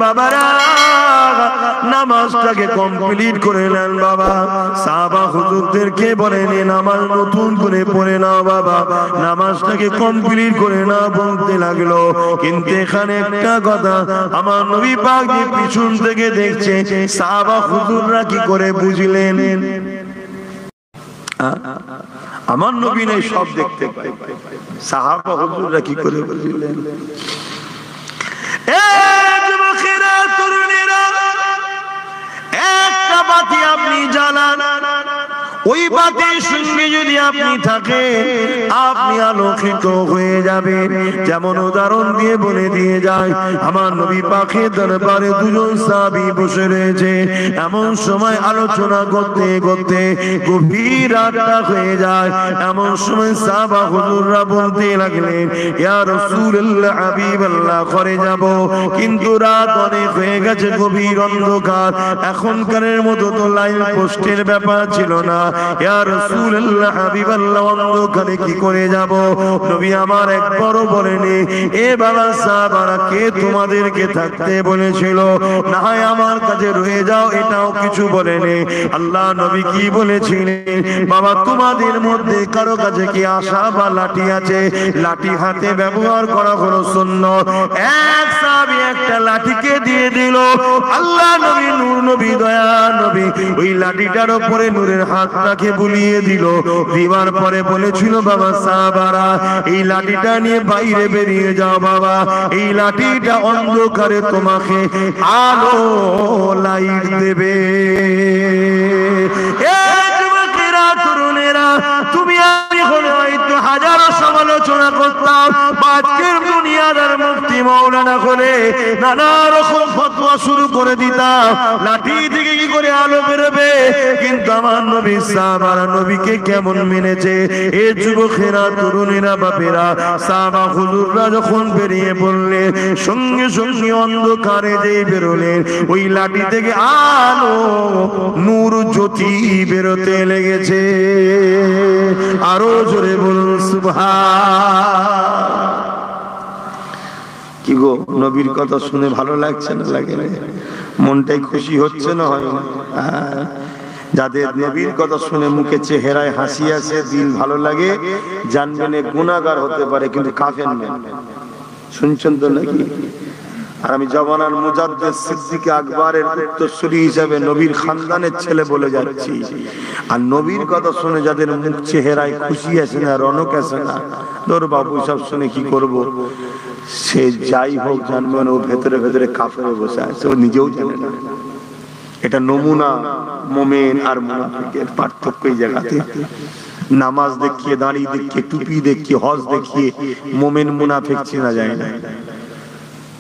বাবারা নামাজটাকে কমপ্লিট করে নেন বাবা। সাহাবা হুজুরদেরকে বলেন নামাজ নতুন করে পড়ে নাও বাবা, নামাজটাকে কমপ্লিট করে না বলতে লাগলো। কিন্তু এখানে একটা কথা, আমার নবী পাক যে পিছন থেকে দেখছে সাহাবা হুজুররা কি করে বুঝলেন? আমার নবী নেই সব দেখতে পায়, সাহাবা হুজুররা কি করে বুঝলেন? যুবকেরা তরুণেরা, একটা বাতি আপনি জ্বালান, ওই বাতির সঙ্গে যদি আপনি থাকেন আপনি আলোকিত হয়ে যাবেন। যেমন উদাহরণ দিয়ে বলে দিয়ে যায়, আমার নবী পাকের দরবারে দুজন সাহাবী বসে রয়েছে। এমন সময় আলোচনা করতে করতে গভীর রাতটা হয়ে যায়। এমন সময় সাহাবা হুজুররা বলতে লাগলেন, ইয়া রাসূলুল্লাহ, হাবিবাল্লাহ, ঘরে যাব, কিন্তু রাত অনেক হয়ে গেছে, গভীর অন্ধকার। এখনকারের মতো তো লাইট পোস্টের ব্যাপার ছিল না। ইয়া রাসূলুল্লাহ, হাবিবাল্লাহ, অন্ধকারে কি করে যাব? নবী আমার একবারও বলেনি এ বাবা সাহাবারা কে তোমাদেরকে থাকতে বলেছিল, না হয় আমার কাছে রয়ে যাও, এটাও কিছু বলেনি। আল্লাহ নবী কি বলেছিলেন? বাবা তোমাদের মধ্যে কারো কাছে কি আশা বা লাঠি আছে? লাঠি হাতে ব্যবহার করা হলো সুন্নাত। এক সাহাবী একটা লাঠিকে দিয়ে দিল। আল্লাহ নবী, নূর নবী, দয়া নবী ওই লাঠিটার উপরে নূরের হাতটাকে বুলিয়ে দিল। দিবার পরে বলেছিল, বাবা সাহাবারা এই লাঠিটা নিয়ে বাইরে বেরিয়ে যাও বাবা, এই লাঠিটা অন্ধকারে তোমাকে আলো লাইট দেবে। তরুণেরা, তুমি আমি হলে হয়তো হাজারো সমালোচনা করতাম, আজকের দুনিয়াদার মুফতি মাওলানা হলে নানা রকম ফতোয়া শুরু করে দিতাম, লাঠি থেকে কি করে আলো বেরোবে। কিন্তু আমার নবী সাহাবারা নবীকে কেমন মেনেছে। এ যুবকেরা, তরুণেরা, বাপেরা, সাহাবা হুজুররা যখন বেরিয়ে পড়লেন, সঙ্গে সঙ্গে অন্ধকারে যেই বেরোলেন, ওই লাঠি থেকে আলো, নূর, জ্যোতি বেরোতে লেগেছে। আরো জোরে বলুন সুবহান। কি গো, নবীর কথা শুনে ভালো লাগছে না লাগে না? মনটাই খুশি হচ্ছে না? হয় না? যাদের নবীর কথা শুনে মুখে চেহারায় হাসি আছে, দিল ভালো লাগে, জানবেন গুনাহগার হতে পারে কিন্তু কাফের না। শুনছেন তো নাকি? আর আমি জবানার মুজাদ্দিদ সিদ্দিক আকবরের উত্তরসূরি হিসেবে নবীর খানদানের ছেলে বলে যাচ্ছি। আর নবীর কথা শুনে যাদের মুখ চেহারায় খুশি আছে না, রনক আছে না, তোর বাবু সব শুনে কি করব, সে যাই হোক জানবেন ও ভেতরে ভেতরে কাফেরে বসে আছে, ও নিজেও জানে না। এটা নমুনা মুমিন আর মুনাফিকের পার্থক্য এই জায়গাতে। নামাজ দেখিয়ে, দাড়ি দেখিয়ে, টুপি দেখিয়ে, হজ দেখিয়ে মুমিন মুনাফিক চেনা যায় না।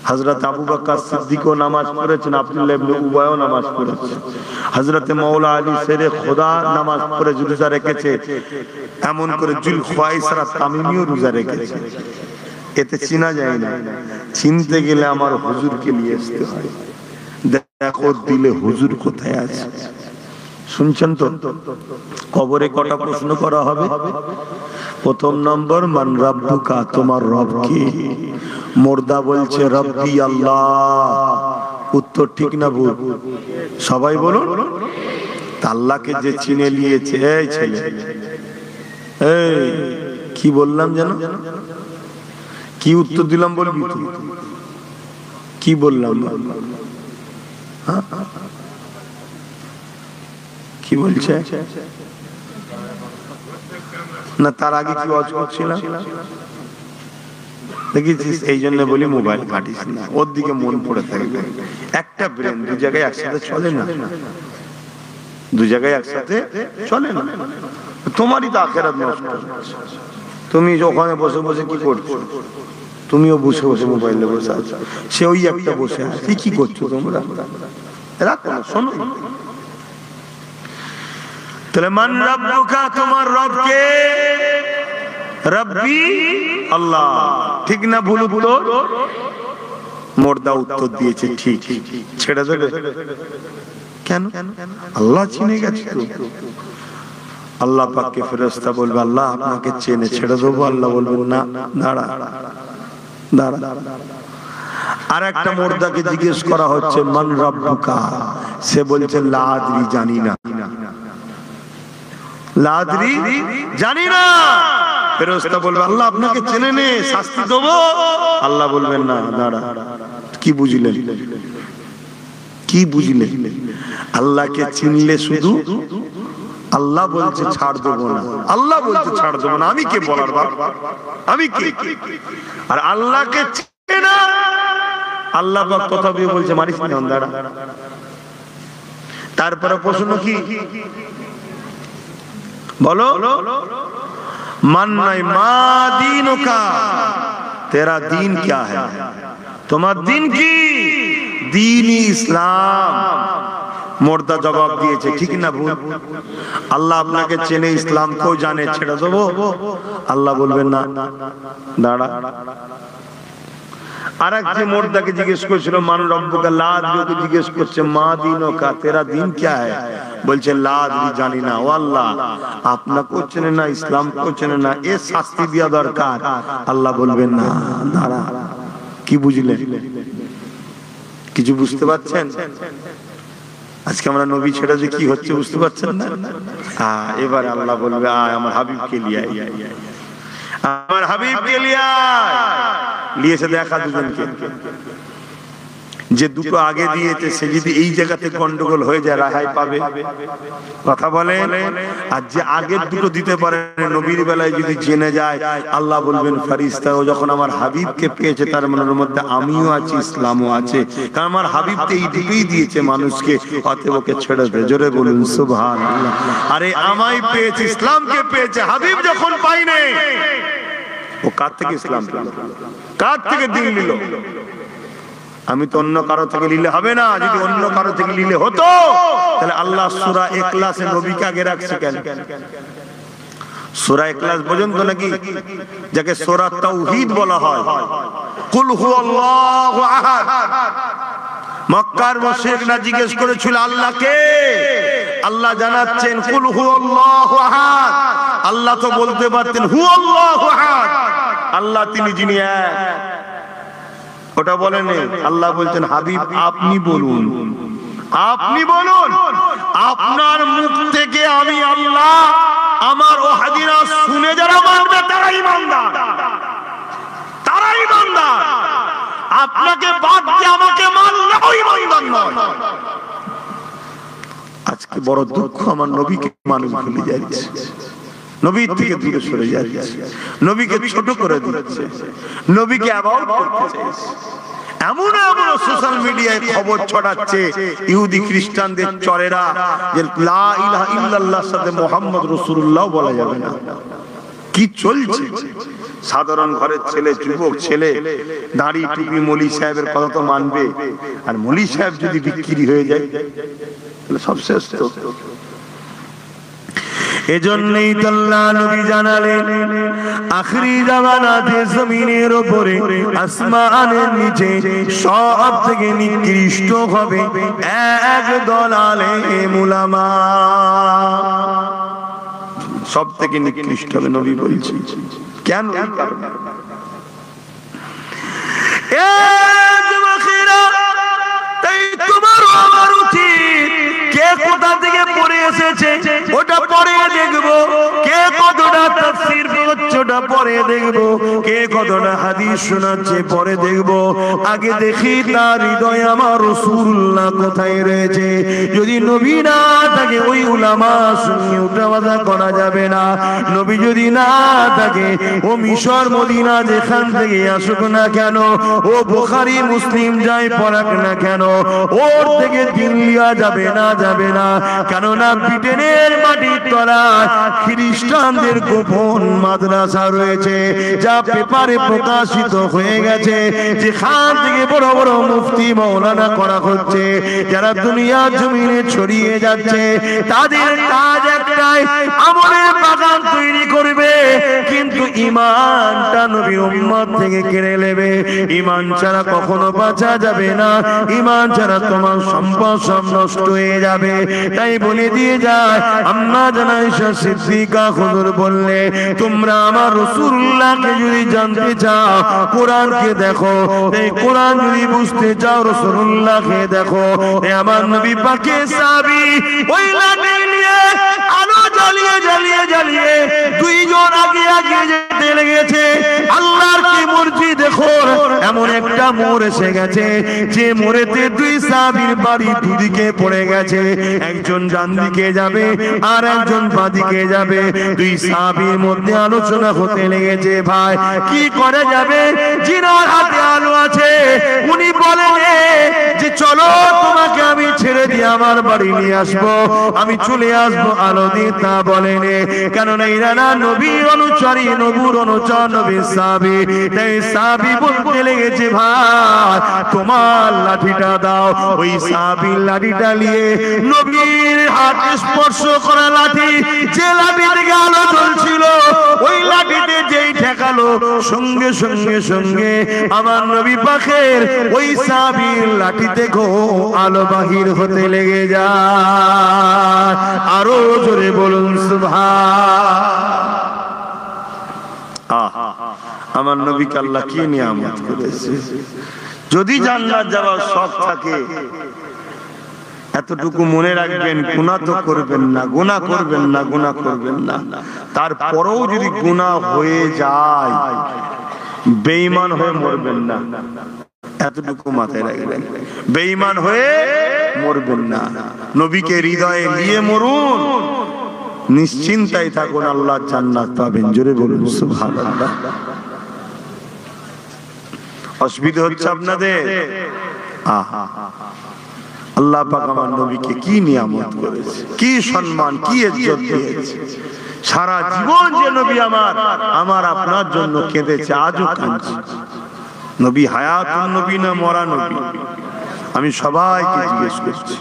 হযরত আবু বকর সিদ্দিকও নামাজ পড়েছেন, আব্দুল্লাহ ইবনে উবাইও নামাজ পড়েছে, হযরত মাওলা আলী শেরে খোদা নামাজ পড়ে রোজা রেখেছে, এমন করে জুল খুয়াইসরা তামিমিও রোজা রেখেছে। এতে চেনা যায় না। চিনতে গেলে আমার হুজুরকে নিয়ে আসতে হয়। দেখো দিলে হুজুর কোথায় আছে। শুনছেন তো? কবরে কটা প্রশ্ন করা হবে? প্রথম নম্বর, মান রাব্বুকা, তোমার রব কে? মুর্দা বলছে রব্বি আল্লাহ। উত্তর ঠিক না ভুল? সবাই বলুন। আল্লাহকে যে চিনে নিয়েছে, এই ছেলে, এই কি বললাম জানো? কি উত্তর দিলাম বলবি? কি বললাম? কি বলছে না? তার আগে কি ওয়াজ করছিলাম দেখেছিস? এই জন্য বলি মোবাইল ঘাটিস না, ওর দিকে মন পড়ে থাকবে। একটা ব্রেন দু জায়গায় একসাথে চলে না, দু জায়গায় একসাথে চলে না। তোমারই তো আখিরাত নষ্ট। তুমি ওখানে বসে বসে কি করছো? তুমিও বসে বসে মোবাইলে বসে আছো, সে ওই একটা বসে আছে। কি করছো তোমরা? রাখো না, শোনো। তাহলে মান রাব্বুকা, তোমার রব কে? রব্বি আল্লাহ। ঠিক না ভুল উত্তর? মুর্দা উত্তর দিয়েছে ঠিক। ছেড়ে দেবে কেন? আল্লাহ চিনে গেছে তো। আল্লাহ পাককে ফেরেশতা বলবে, আল্লাহ আপনাকে চেনে, ছেড়ে দেবো? আল্লাহ বলবেন না, দাঁড়া দাঁড়া। আর একটা মুর্দাকে জিজ্ঞেস করা হচ্ছে মান রাব্বুকা, সে বলছে লা আদরি, জানি না, লা আদরি, জানি না। ফেরেশতা বলবে আল্লাহ আপনাকে চেনে নে, শাস্তি দেব। আল্লাহ বলবেন না, দাঁড়া, কি বুঝলেন, কি বুঝলেন? আল্লাহকে চিনলে শুধু আল্লাহ বলছে ছাড় দেবো না, আল্লাহ বলছে ছাড় দেবো না, আমি কে বলার বাপ, আমি কে? আর আল্লাহকে চিনে না, আল্লাহ পাক কথা দিয়ে বলছে মারিস না, দাঁড়া। তারপরে প্রশ্ন কি বলো? মান নাই মা দীনুকা, তেরা দিন क्या है, তোমার দিন কি? দিন ইসলাম। মুর্দা জবাব দিয়েছে ঠিক না ভুল? আল্লাহ আপনাকে চেনে, ইসলাম কেউ জানে, ছেড়ে দেবো? আল্লাহ বলবেন না, দাঁড়া। আর এক যে মুর্দাকে জিজ্ঞেস করেছিল মান রব্বুকা, লা আদরি জিজ্ঞেস করছে মা দীনুকা, তেরা দিন क्या है, বলছে লা আদরি, জানি না। ও আল্লাহ, আপনাকেও চেনে না, ইসলামকেও চেনে না, এ শাস্তি দেওয়া দরকার। আল্লাহ বলবেন না, দাঁড়া। কি বুঝলেন? কিছু বুঝতে পারছেন? আজকে আমরা নবী ছেড়ে যে কি হচ্ছে বুঝতে পারছেন না? এবার আল্লাহ বলবে আয় আমার হাবিবকে লিয়ে আয়, আমার হাবিবকে লিয়ে আয়। লিয়েছে দেখা দুজনকে, যে দুটো আগে দিয়েছে সে যদি এই জায়গাতে গন্ডগোল হয়ে যায় রেহাই পাবে, কথা বলেন। আর যে আগের দুটো দিতে পারে নবীর বেলায় যদি জেনে যায়, আল্লাহ বলবেন ফেরেশতাও যখন আমার হাবিবকে পেয়েছে তার মনের মধ্যে আমিও আছি, ইসলামও আছে, কারণ আমার হাবিব তো এই দুটোই দিয়েছে মানুষকে, অতএব ওকে ছেড়ে দে। জোরে বলুন সুবহানাল্লাহ। আরে আমায় পেয়েছে, ইসলামকে পেয়েছে, হাবিব যখন পাইনি, ও কার থেকে ইসলাম পেল, কার থেকে দিন নিল? আমি তো অন্য কারো থেকে নিলে হবে না। যদি অন্য কারো থেকে নিলে হতো তাহলে আল্লাহ সূরা ইখলাসে নবীকে আগে রাখছে কেন? সূরা ইখলাস পর্যন্ত নাকি, যাকে সূরা তাওহীদ বলা হয়, কুল হুয়াল্লাহু আহাদ। মক্কার মুশরিকরা জিজ্ঞেস করেছিল আল্লাহকে, আল্লাহ জানাচ্ছেন কুল হুয়াল্লাহু আহাদ। আল্লাহ তো বলতে পারতেন হুয়াল্লাহু আহাদ, আল্লাহ তিনি যিনি এক, ওটা বলেন। আল্লাহ বলছেন হাবিব আপনি বলুন, আপনি বলুন। আপনার মুখ থেকে আমি আল্লাহ আমার ওয়াহদিনা শুনে যারা মানবে তারাই ইমানদার, তারাই ইমানদার। আপনাকে বাদ দিয়ে আমাকে মানলেও ইমানদার নয়। আজকে বড় দুঃখ, আমার নবীকে মানুষ ভুলে যাচ্ছে, নবীর থেকে দূরে সরে যাচ্ছে, নবীকে ছোট করে দিচ্ছে, নবীকে অ্যাভয়েড করতে চাইছে। এমন এমন সোশ্যাল মিডিয়ায় খবর ছড়াচ্ছে ইহুদি খ্রিস্টানদের চরেরা যে লা ইলাহা ইল্লাল্লাহর সাথে মুহাম্মদ রাসূলুল্লাহ বলা যাবে না। কি চলছে? সাধারণ ঘরের ছেলে, যুবক ছেলে, দাড়ি টুপি মৌলী সাহেবের কথা তো মানবে, আর মৌলী সাহেব যদি বিক্রি হয়ে যায় তাহলে সব শেষ। এজন্যই তো আল্লাহ নবী জানালেন আখিরি জামানাতে জমিনের উপরে আসমানের নিচে সব থেকে নিকৃষ্ট হবে এক দল আলেম উলামা। সব থেকে নিকৃষ্ট হবে নবী বলছেন। কেন? তাই তোমার আমার উচিত কে কোথা থেকে পড়ে এসেছে ওটা পড়ে দেখবো, কে কতটা তাফসীর করছে ওটা পড়ে দেখবো, কে কতটা হাদিস শোনাচ্ছে পড়ে দেখবো। আগে দেখি তার হৃদয়ে আমার রাসূলুল্লাহ কোথায় রয়েছে। যদি নবী না থাকে ওই উলামা সঙ্গে উঠাবাধা করা যাবে না। নবী যদি না থাকে ও মিশর মদিনা যেখান থেকে আসুক না কেন, ও বুখারী মুসলিম যাই পড়াক না কেন, ওর থেকে দিন লিয়া যাবে না, যাবে না। কেননা ব্রিটেনের মাটির তলায় খ্রিস্টানদের গোপন মাদ্রাসা রয়েছে, যা পেপারে প্রকাশিত হয়ে গেছে, যেখান থেকে বড় বড় মুফতি মাওলানা করা হচ্ছে, যারা দুনিয়া জমিনে ছড়িয়ে যাচ্ছে। তাদের কাজ একটাই, আমলের বাগান তৈরি করবে, কিন্তু ঈমানটা নবীর উম্মত থেকে কেড়ে নেবে। ঈমান ছাড়া কখনো বাঁচা যাবে না, ঈমান ছাড়া তোমার সম্পদ সব নষ্ট হয়ে যাবে। তাই বলে দিয়ে যায় আম্মা জান আয়েশা সিদ্দিকা হুজুর বললে তোমরা আমার রাসূলুল্লাহকে যদি জানতে চাও কোরআনকে দেখো, এই কোরআন যদি বুঝতে চাও রাসূলুল্লাহকে দেখো। আমার নবী পাকের সাহাবী ওই লাঠি নিয়ে আলো জ্বালিয়ে জ্বালিয়ে জ্বালিয়ে দুইজন আগে আগে যেতে লেগেছে। আল্লাহর কি মর্জি দেখো, এমন একটা মোড় এসে গেছে যে মোড়েতে দুই সাহাবীর বাড়ি দুদিকে পড়ে গেছে, একজন ডান দিকে যাবে আর একজন বাঁ দিকে যাবে। দুই সাহাবীর মধ্যে আলোচনা হতে লেগেছে, ভাই কি করে যাবে? যিনার হাতে আলো আছে উনি বলেন যে চলো তোমাকে আমি ছেড়ে দিয়ে আমার বাড়ি নিয়ে আসবো, আমি চলে আসবো আলো দিয়ে। তা বলেন কেননা এরা না নবীর অনুসারী, নবুর অনুচর, নবীর সাহাবী। তাই সাহাবী বলতে লেগেছে, ভাই তোমার লাঠিটা দাও। ওই সাহাবীর লাঠিটা নিয়ে নবীর হাত স্পর্শ করা লাঠি, যে লাঠি থেকে আলো জ্বলছিল ওই লাঠিতে যেই ঠেকালো সঙ্গে সঙ্গে সঙ্গে আমার নবী পাকের ওই সাহাবীর লাঠি থেকে আলো বাহির হতে লেগে যায়। আরো জোরে বলুন সুবহান। আমার নবীকে আল্লাহ কি নিয়ামত করেছে। যদি জান্নাত যাওয়ার শখ থাকে এতটুকু মনে রাখবেন, গুনাহ তো করবেন না, গুনাহ করবেন না, গুনাহ করবেন না। তারপরেও যদি গুনাহ হয়ে যায় বেঈমান হয়ে মরবেন না, এতটুকু মাথায় রাখবেন। বেঈমান হয়ে মরবেন না, নবীকে হৃদয়ে নিয়ে মরুন, নিশ্চিন্তায় থাকুন, আল্লাহর জান্নাত পাবেন। জোরে বলুন সুবহানাল্লাহ। অসুবিধা হচ্ছে আপনাদের? আল্লাহ পাক আমার নবীকে কি নিয়ামত করেছে, কি সম্মান, কি ইজ্জত দিয়েছে। সারা জীবন যে নবী আমার আপনার জন্য কেঁদেছে, আজও কাঁদছে। নবী হায়াতুন নবী না মরা নবী? আমি সবাইকে জিজ্ঞেস করছি,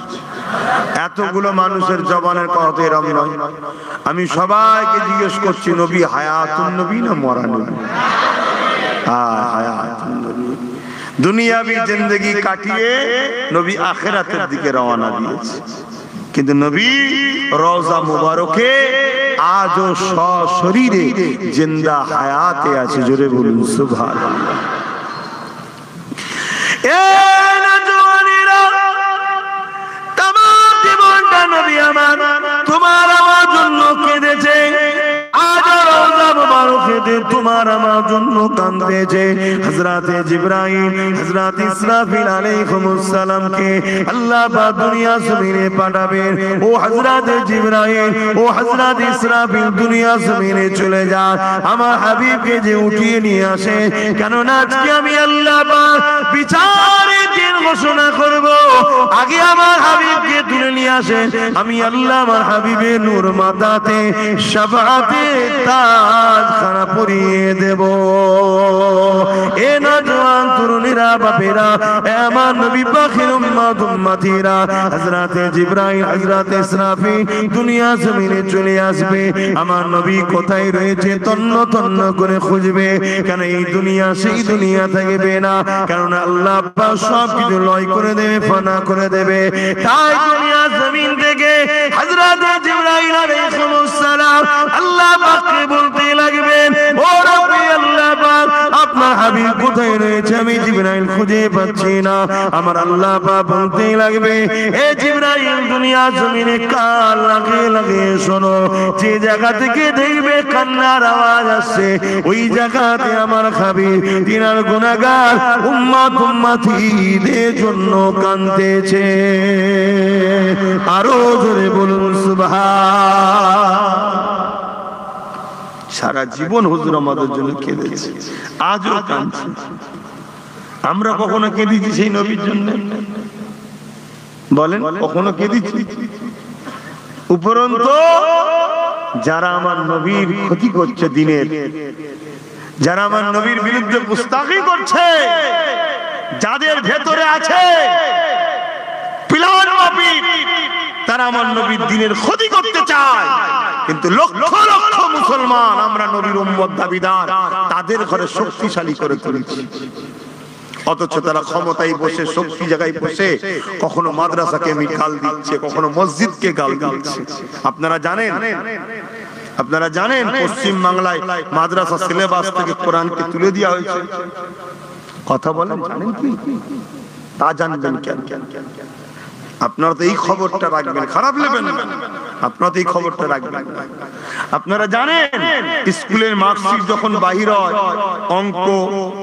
এতগুলো মানুষের জবানের কথা এরম নয়, আমি সবাইকে জিজ্ঞেস করছি নবী হায়াতুন নবী না মরা নবী? হায়াতুন নবী। দুনিয়াবি জিন্দেগি কাটিয়ে নবী আখিরাতের দিকে রওনা দিয়েছে, কিন্তু নবী রওজা মুবারকে আজও সশরীরে জিন্দা হায়াতে আছে। জোরে বলুন সুবহানাল্লাহ। তামাম জীবনটা নবী আমার তোমার আমার জন্য কেঁদেছে, আজও রওজা মুবারকেতে তোমার আমার জন্য কাঁদতেছে। হযরতে জিবরাইল, হযরত ইসরাফিল আলাইহিস সালামকে আল্লাহ পাক দুনিয়া জমিনে পাঠাবেন। ও হযরতে জিবরাইল, ও হযরত ইসরাফিল দুনিয়া জমিনে চলে যান, আমার হাবিবকে যে উঠিয়ে নিয়ে আসে। কেননা আজকে আমি আল্লাহ পাক বিচারের দিন ঘোষণা করব, আগে আমার হাবিবকে তুলে নিয়ে আসে, আমি আল্লাহ আমার হাবিবের নূর মাথাতে শাফাআতে তাজখানা পরিয়ে দেব। এ নওজোয়ান তরুণীরা, বাপেরা, আমার নবী পাকের উম্মত উম্মতিরা, হযরতে জিবরাইল, হযরতে ইসরাফিল দুনিয়া জমিনে চলে আসবে। আমার নবী কোথায় রয়েছে তন্ন তন্ন করে খুঁজবে, কেন এই দুনিয়া সেই দুনিয়া থাকবে না, কারণ আল্লাহ পাক সব কিছু লয় করে দেবে, ফানা করে দেবে। তাই দুনিয়া জমিন থেকে হযরতে জিবরাইল আলাইহিস সালাম আল্লাহ পাককে বলতে লাগবেন, ও রব্বি আল্লাহ পাক আপনার হাবিব কোথায় রয়েছে, আমি জিবরাইল খুঁজে পাচ্ছি না। আমার আল্লাহ পাক বলতে লাগবে, এ জিবরাইল দুনিয়া জমিনে কান লাগিয়ে লাগিয়ে শোনো, যে জায়গা থেকে দেখবে কান্নার আওয়াজ আসছে ওই জায়গাতে আমার হাবিব তিনার গুনাহগার উম্মত উম্মতিদের জন্য কাঁদতেছে। আরো জোরে বলুন সুবহান। সারা জীবন হুজুর আমাদের জন্য কেঁদেছে, আজও কাঁদছে। আমরা কখনো কেঁদেছি সেই নবীর জন্য? বলেন, কখনো কেঁদেছি? উপরন্তু যারা আমার নবীর ক্ষতি করছে দিনের, যারা আমার নবীর বিরুদ্ধে গুস্তাখি করছে, যাদের ভেতরে আছে পিলার মাপি, তারা আমার নবীর দিনের ক্ষতি করতে চায়। কিন্তু লক্ষ লক্ষ মুসলমান আমরা নবীর উম্মত দাবিদার, তাদের ঘরে শক্তিশালী করে তুলেছি। অথচ তারা ক্ষমতায় বসে, শক্তি জায়গায় বসে কখনো মাদ্রাসাকে গাল দিচ্ছে, কখনো মসজিদকে গাল দিচ্ছে। আপনারা জানেন আপনারা জানেন পশ্চিম বাংলায় মাদ্রাসা সিলেবাস থেকে কোরআনকে তুলে দেওয়া হয়েছে। কথা বলেন, জানেন কি? তা জানবেন কেন? আপনারা তো এই খবরটা রাখবেন, খারাপ নেবেন না, আপনারা তো এই খবরটা রাখবেন। আপনারা জানেন স্কুলের মার্কশিট যখন বাহির হয়, অঙ্ক,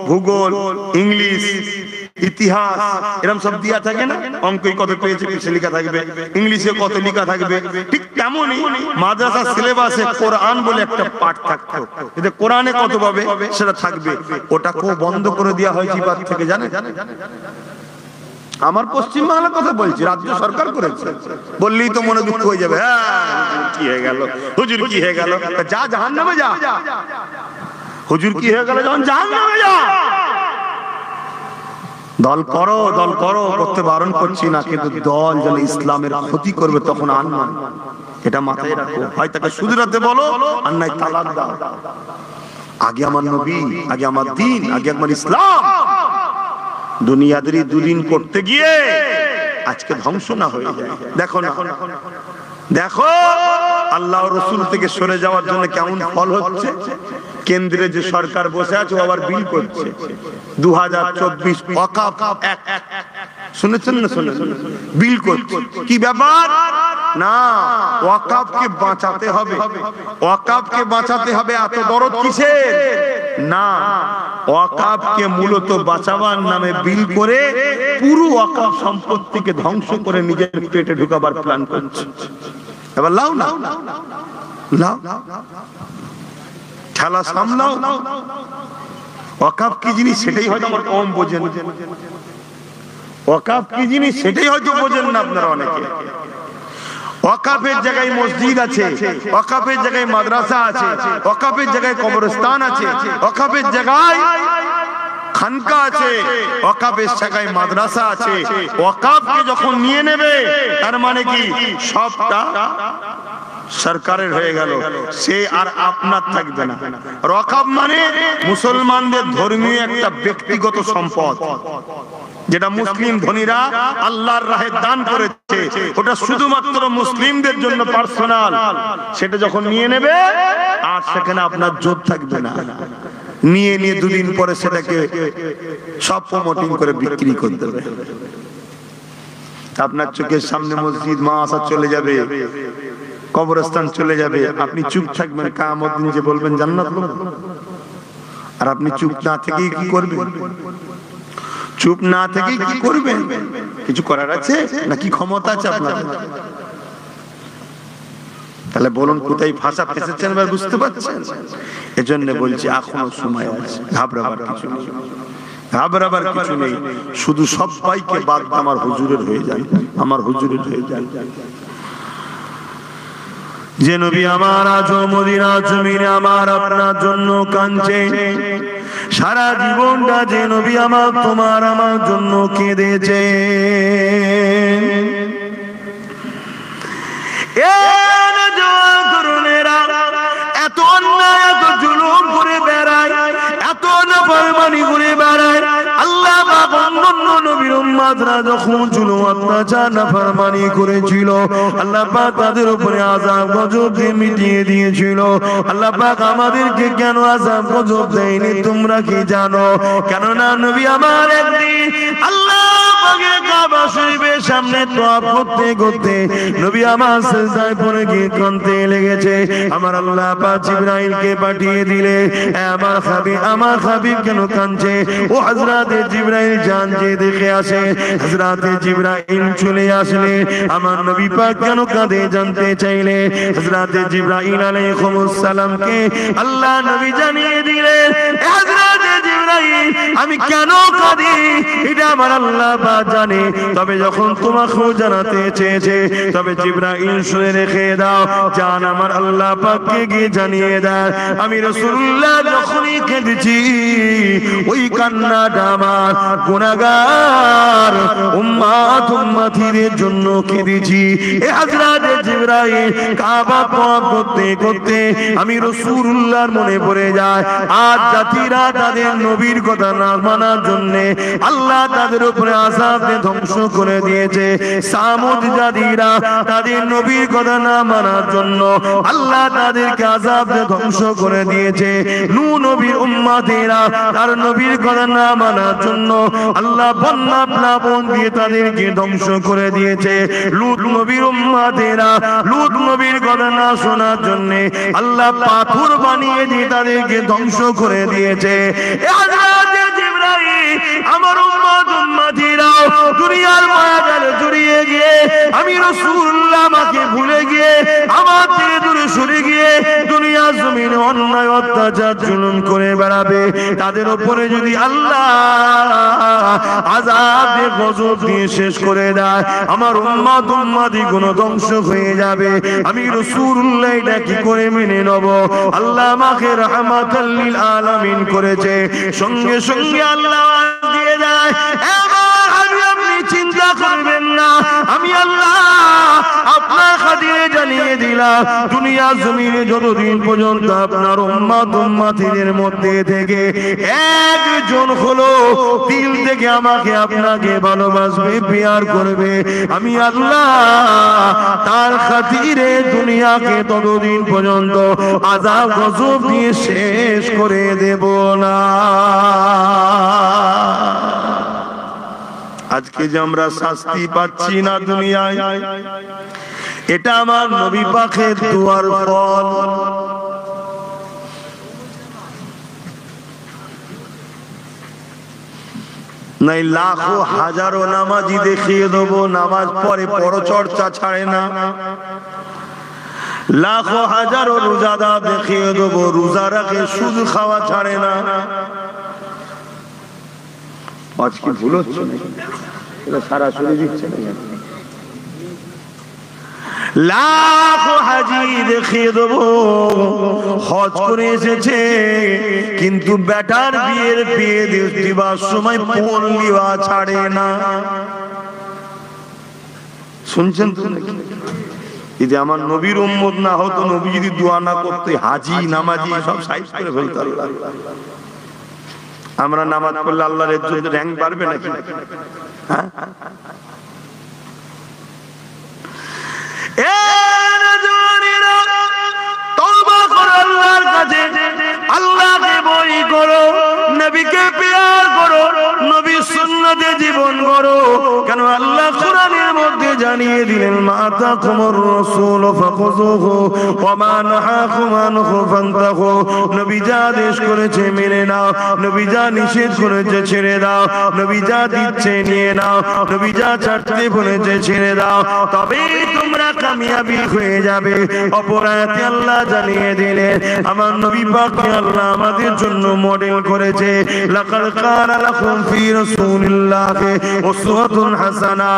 ভূগোল, ইংলিশ, ইতিহাস এরকম সব দিয়া থাকে না? অঙ্কে কত পেয়েছে পিছে লেখা থাকবে, ইংলিশে কত লেখা থাকবে। ঠিক তেমনই মাদ্রাসা সিলেবাসে কোরআন বলে একটা পাঠ থাকতো, এতে কোরআনে কত পাবে সেটা থাকবে। ওটা খুব বন্ধ করে দেওয়া হয়েছে এবার থেকে, জানেন? আমার পশ্চিম বাংলার কথা বলছি, রাজ্য সরকার করেছে। বললেই তো মনে দুঃখ হয়ে যাবে, কি হয়ে গেল হুজুর, কি হয়ে গেল? যা জাহান্নামে যা। হুজুর কি হয়ে গেল? যখন জাহান্নামে যা। দল করো, দল করো, করতে বারণ করছি না, কিন্তু দল যেন ইসলামের ক্ষতি করবে তখন আনমান, এটা মাথায় রাখো। হয় তাকে শুধরাতে বলো, আর নাই তালাক দাও। আগে আমার নবী, আগে আমার দ্বীন, আগে আমার ইসলাম। দুনিয়াদারি দুদিন করতে গিয়ে আজকে ধ্বংস না হয়ে যায়। দেখো না, দেখো আল্লাহ রাসূল থেকে সরে যাওয়ার জন্য কেমন ফল হচ্ছে। কেন্দ্রে যে সরকার বসে আছে আবার বিল করছে 2024 ওয়াকফ অ্যাক্ট, শুনেছেন না? শুনেছেন? বিল করছে। কি ব্যাপার? না, ওয়াকফকে বাঁচাতে হবে, ওয়াকফকে বাঁচাতে হবে। এত দরদ কিসের? না, ওয়াকফকে মূলত বাঁচাবার নামে বিল করে পুরো ওয়াকফ সম্পত্তিকে ধ্বংস করে নিজের পেটে ঢুকাবার প্ল্যান করছে। এবার লাও না, লাও, খেলা সামলাও। ওয়াকফ কি জিনিস সেটাই হয়তো আমার কম বোঝেন। ওয়াকফ কি জিনিস সেটাই হয়তো বোঝেন না আপনারা অনেকে। ওয়াকফের জায়গায় মসজিদ আছে, ওয়াকফের জায়গায় মাদ্রাসা আছে, ওয়াকফের জায়গায় কবরস্থান আছে, ওয়াকফের জায়গায় খানকা আছে, ওয়াকফের জায়গায় মাদ্রাসা আছে। ওয়াকফকে যখন নিয়ে নেবে তার মানে কি সবটা সরকারের হয়ে গেল, সে আর আপনার থাকবে না। ওয়াকফ মানে মুসলমানদের ধর্মীয় একটা ব্যক্তিগত সম্পদ, যেটা মুসলিম ধনীরা আল্লাহর রাহে দান করেছে, ওটা শুধুমাত্র মুসলিমদের জন্য পার্সোনাল। সেটা যখন নিয়ে নেবে আর সেখানে আপনার জোর থাকবে না। নিয়ে নিয়ে দুদিন পরে সেটাকে সব প্রমোটিং করে বিক্রি করে দেবে। আপনার চোখের সামনে মসজিদ মাদ্রাসা চলে যাবে, কবরস্থান চলে যাবে, আপনি চুপ থাকবেন, কিয়ামত দিন যে বলবেন জান্নাত লোক। আর আপনি চুপ না থেকে কি করবেন? চুপ না থেকে কি করবেন? কিছু করার আছে না? কি ক্ষমতা আছে আপনার? তাহলে বলুন কোথায় ভাষা ফেসেছেন এবার বুঝতে পারছেন? এজন্য বলছি এখনো সময় আছে, ঘাবড়াবার কিছু নেই, ঘাবড়াবার কিছু নেই। শুধু সবাইকে বাদ আমার হুজুরের হয়ে যায়, আমার হুজুরের হয়ে যায়। যে নবী আমার আজ মদিনা জমিনে আমার আপনার জন্য কাঁদছে, সারা জীবনটা যে নবী আমার তোমার আমার জন্য কেঁদেছে, এত অন্যায় এত জুলুম করে বেড়ায়, এত নাফরমানি করে বেড়ায়। আল্লাহ পাক অন্যান্য নবীর উম্মতরা যখন জুলুম অত্যাচার নাফরমানি করেছিল, আল্লাহ পাক তাদের উপরে আযাব গজব দিয়ে মিটিয়ে দিয়েছিল। আল্লাহ পাক আমাদেরকে কেন আযাব গজব দেয়নি তোমরা কি জানো? কেননা নবী আমার একদিন আল্লাহ পাকের কাবা শরীফের সামনে তওয়াফ করতে করতে নবী আমার সিজদায় পড়ে গিয়ে কাঁদতে লেগেছে। আমার আল্লাহ পাক জিবরাইলকে পাঠিয়ে দিলে, আমার হাবিব কেন কাঁদছে? ও হযরতে জিবরাইল যান যে দেখে আসে। হযরতে জিবরাইল চলে আসলে আমার নবী পাক কেন কাঁদে জানতে চাইলে হযরতে জিবরাইল আলাইহিস সালামকে আল্লাহ নবী জানিয়ে দিলেন, হযরতে জিবরাইল আমি কেন কাঁদি এটা আমার আল্লাহ পাক জানে, তবে যখন তোমাকেও জানাতে চেয়েছে তবে জিবরাইল শুনে রেখে দাও, জান আমার আল্লাহ পাককে গিয়ে জানিয়ে দাও আমি রাসূলুল্লাহ যখনই কেঁদেছি ওই কান্নাটা আমার গুনাহগার উম্মত উম্মতিদের জন্য কেঁদেছি। এ হযরত জিবরাইল কাবা তওয়াফ করতে করতে আমি রাসূলুল্লাহর মনে পড়ে যায় আজ জাতিরা তাদের নবীর কথা না মানার জন্য আল্লাহ তাদের উপরে আযাব দিয়ে ধ্বংস করে দিয়েছে। সামুদ জাতিরা তাদের নবীর কথা না মানার জন্য আল্লাহ তাদেরকে আযাব দিয়ে ধ্বংস করে দিয়েছে। নূহ নবীর উম্মতেরা তার নবীর কথা না মানার জন্য আল্লাহ বন্যা প্লাবন দিয়ে তাদেরকে ধ্বংস করে দিয়েছে। লূত নবীর উম্মতেরা লূত নবীর কথা না শোনার জন্য আল্লাহ পাথর বানিয়ে দিয়ে তাদেরকে ধ্বংস করে দিয়েছে। এ হযরত জিবরাইল আমার উম্মত উম্মতিরা দুনিয়ার মায়াজালে জড়িয়ে গিয়ে আমি রাসূলুল্লাহ আমাকে ভুলে গিয়ে আমার থেকে দূরে সরে গিয়ে দুনিয়া জমিনে অন্যায় অত্যাচার জুলুম করে বেড়াবে। তাদের উপরে যদি আল্লাহ আযাব দিয়ে গজব দিয়ে শেষ করে দেয় আমার উম্মত উম্মতি গুলো ধ্বংস হয়ে যাবে। আমি রাসূলুল্লাহ এটা কি করে মেনে নেব? আল্লাহ আমাকে রাহমাতাল লিল আলামিন করেছে। সঙ্গে সঙ্গে আল্লাহ দিয়ে দেয় আপনি চিন্তা করবেন না, আমি আল্লাহ আপনার খাতিরে জানিয়ে দিলাম দুনিয়া জমিনে যতদিন পর্যন্ত আপনার উম্মত উম্মতিদের মধ্যে থেকে একজন হলো দিল থেকে আমাকে আপনাকে ভালোবাসবে প্যার করবে, আমি আল্লাহ তার খাতিরে দুনিয়াকে ততদিন পর্যন্ত আযাব গজব দিয়ে শেষ করে দেব না। আজকে যে আমরা শাস্তি পাচ্ছি না দুনিয়ায়, এটা আমার নবী পাকের দুয়ার ফল। নাই লাখো হাজারো নামাজি দেখিয়ে দেবো নামাজ পড়ে পরচর্চা ছাড়ে না, লাখো হাজারো রোজাদার দেখিয়ে দেবো রোজা রাখে সুদ খাওয়া ছাড়ে না। আজকে ভুল হচ্ছে না, এটা সারা শুনে দিচ্ছে না। লাখো হাজি দেখিয়ে দেবো হজ করে এসেছে কিন্তু বেটার বিয়ের বিয়ে দিবার সময় ফোন লিওয়া ছাড়ে না। শুনছেন তো নাকি? যদি আমার নবীর উম্মত না হতো, নবী যদি দোয়া না করতে, হাজি নামাজি সব সাইজ করে ফেলতো আল্লাহ। আমরা নামাজ পড়লে আল্লাহর ইজ্জত র‍্যাঙ্ক বাড়বে নাকি? হ্যাঁ, তওবা করো আল্লাহর কাছে, আল্লাহকে ভয় করো, নবীকে প্যার করো, নবীর সুন্নতে জীবন করো। কেন আল্লাহ কোরআনের মধ্যে জানিয়ে দিলেন মাতা কুমুর রাসূল ফাখুযুহু ওয়া মা নাহাকুম আনহু ফান্তাহু। নবী যা আদেশ করেছে মেনে নাও, নবী যা নিষেধ করেছে ছেড়ে দাও, নবী যা দিচ্ছে নিয়ে নাও, নবী যা ছাড়তে বলেছে ছেড়ে দাও, তবেই তোমরা কামিয়াবি হয়ে যাবে। অপরাধে আল্লাহ জানিয়ে দিলেন আমার নবী পাককে আল্লাহ আমাদের জন্য মডেল করেছে। লাকাদ কানা লাকুম ফি রাসূলিল্লাহি উসওয়াতুন হাসানা।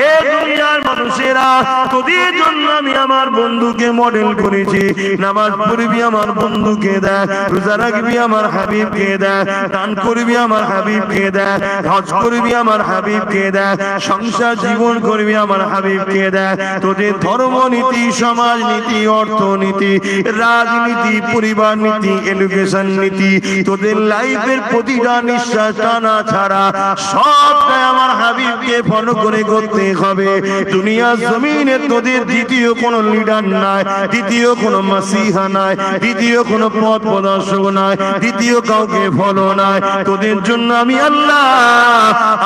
এ দুনিয়ার মানুষেরা তোদের জন্য আমি আমার বন্ধুকে মডেল করেছি। নামাজ পড়বি আমার বন্ধুকে দেখ, রোজা রাখবি আমার হাবিবকে দেখ, দান করবি আমার হাবিবকে দেখ, হজ করবি আমার হাবিবকে দেখ, সংসার জীবন করবি আমার হাবিবকে দেখ। তোদের ধর্মনীতি, সমাজনীতি, অর্থনীতি, রাজনীতি, পরিবার নীতি, এডুকেশন নীতি, তোদের লাইফের প্রতিটা নিঃশ্বাস টানা ছাড়া সবটাই আমার হাবিবকে ফলো করে করতে হবে। দুনিয়া জমিনে তোদের দ্বিতীয় কোন লিডার নাই, দ্বিতীয় কোন মাসিহা নাই, দ্বিতীয় কোন পথ প্রদর্শক নাই, দ্বিতীয় কাউকে ফলো নাই। তোদের জন্য আমি আল্লাহ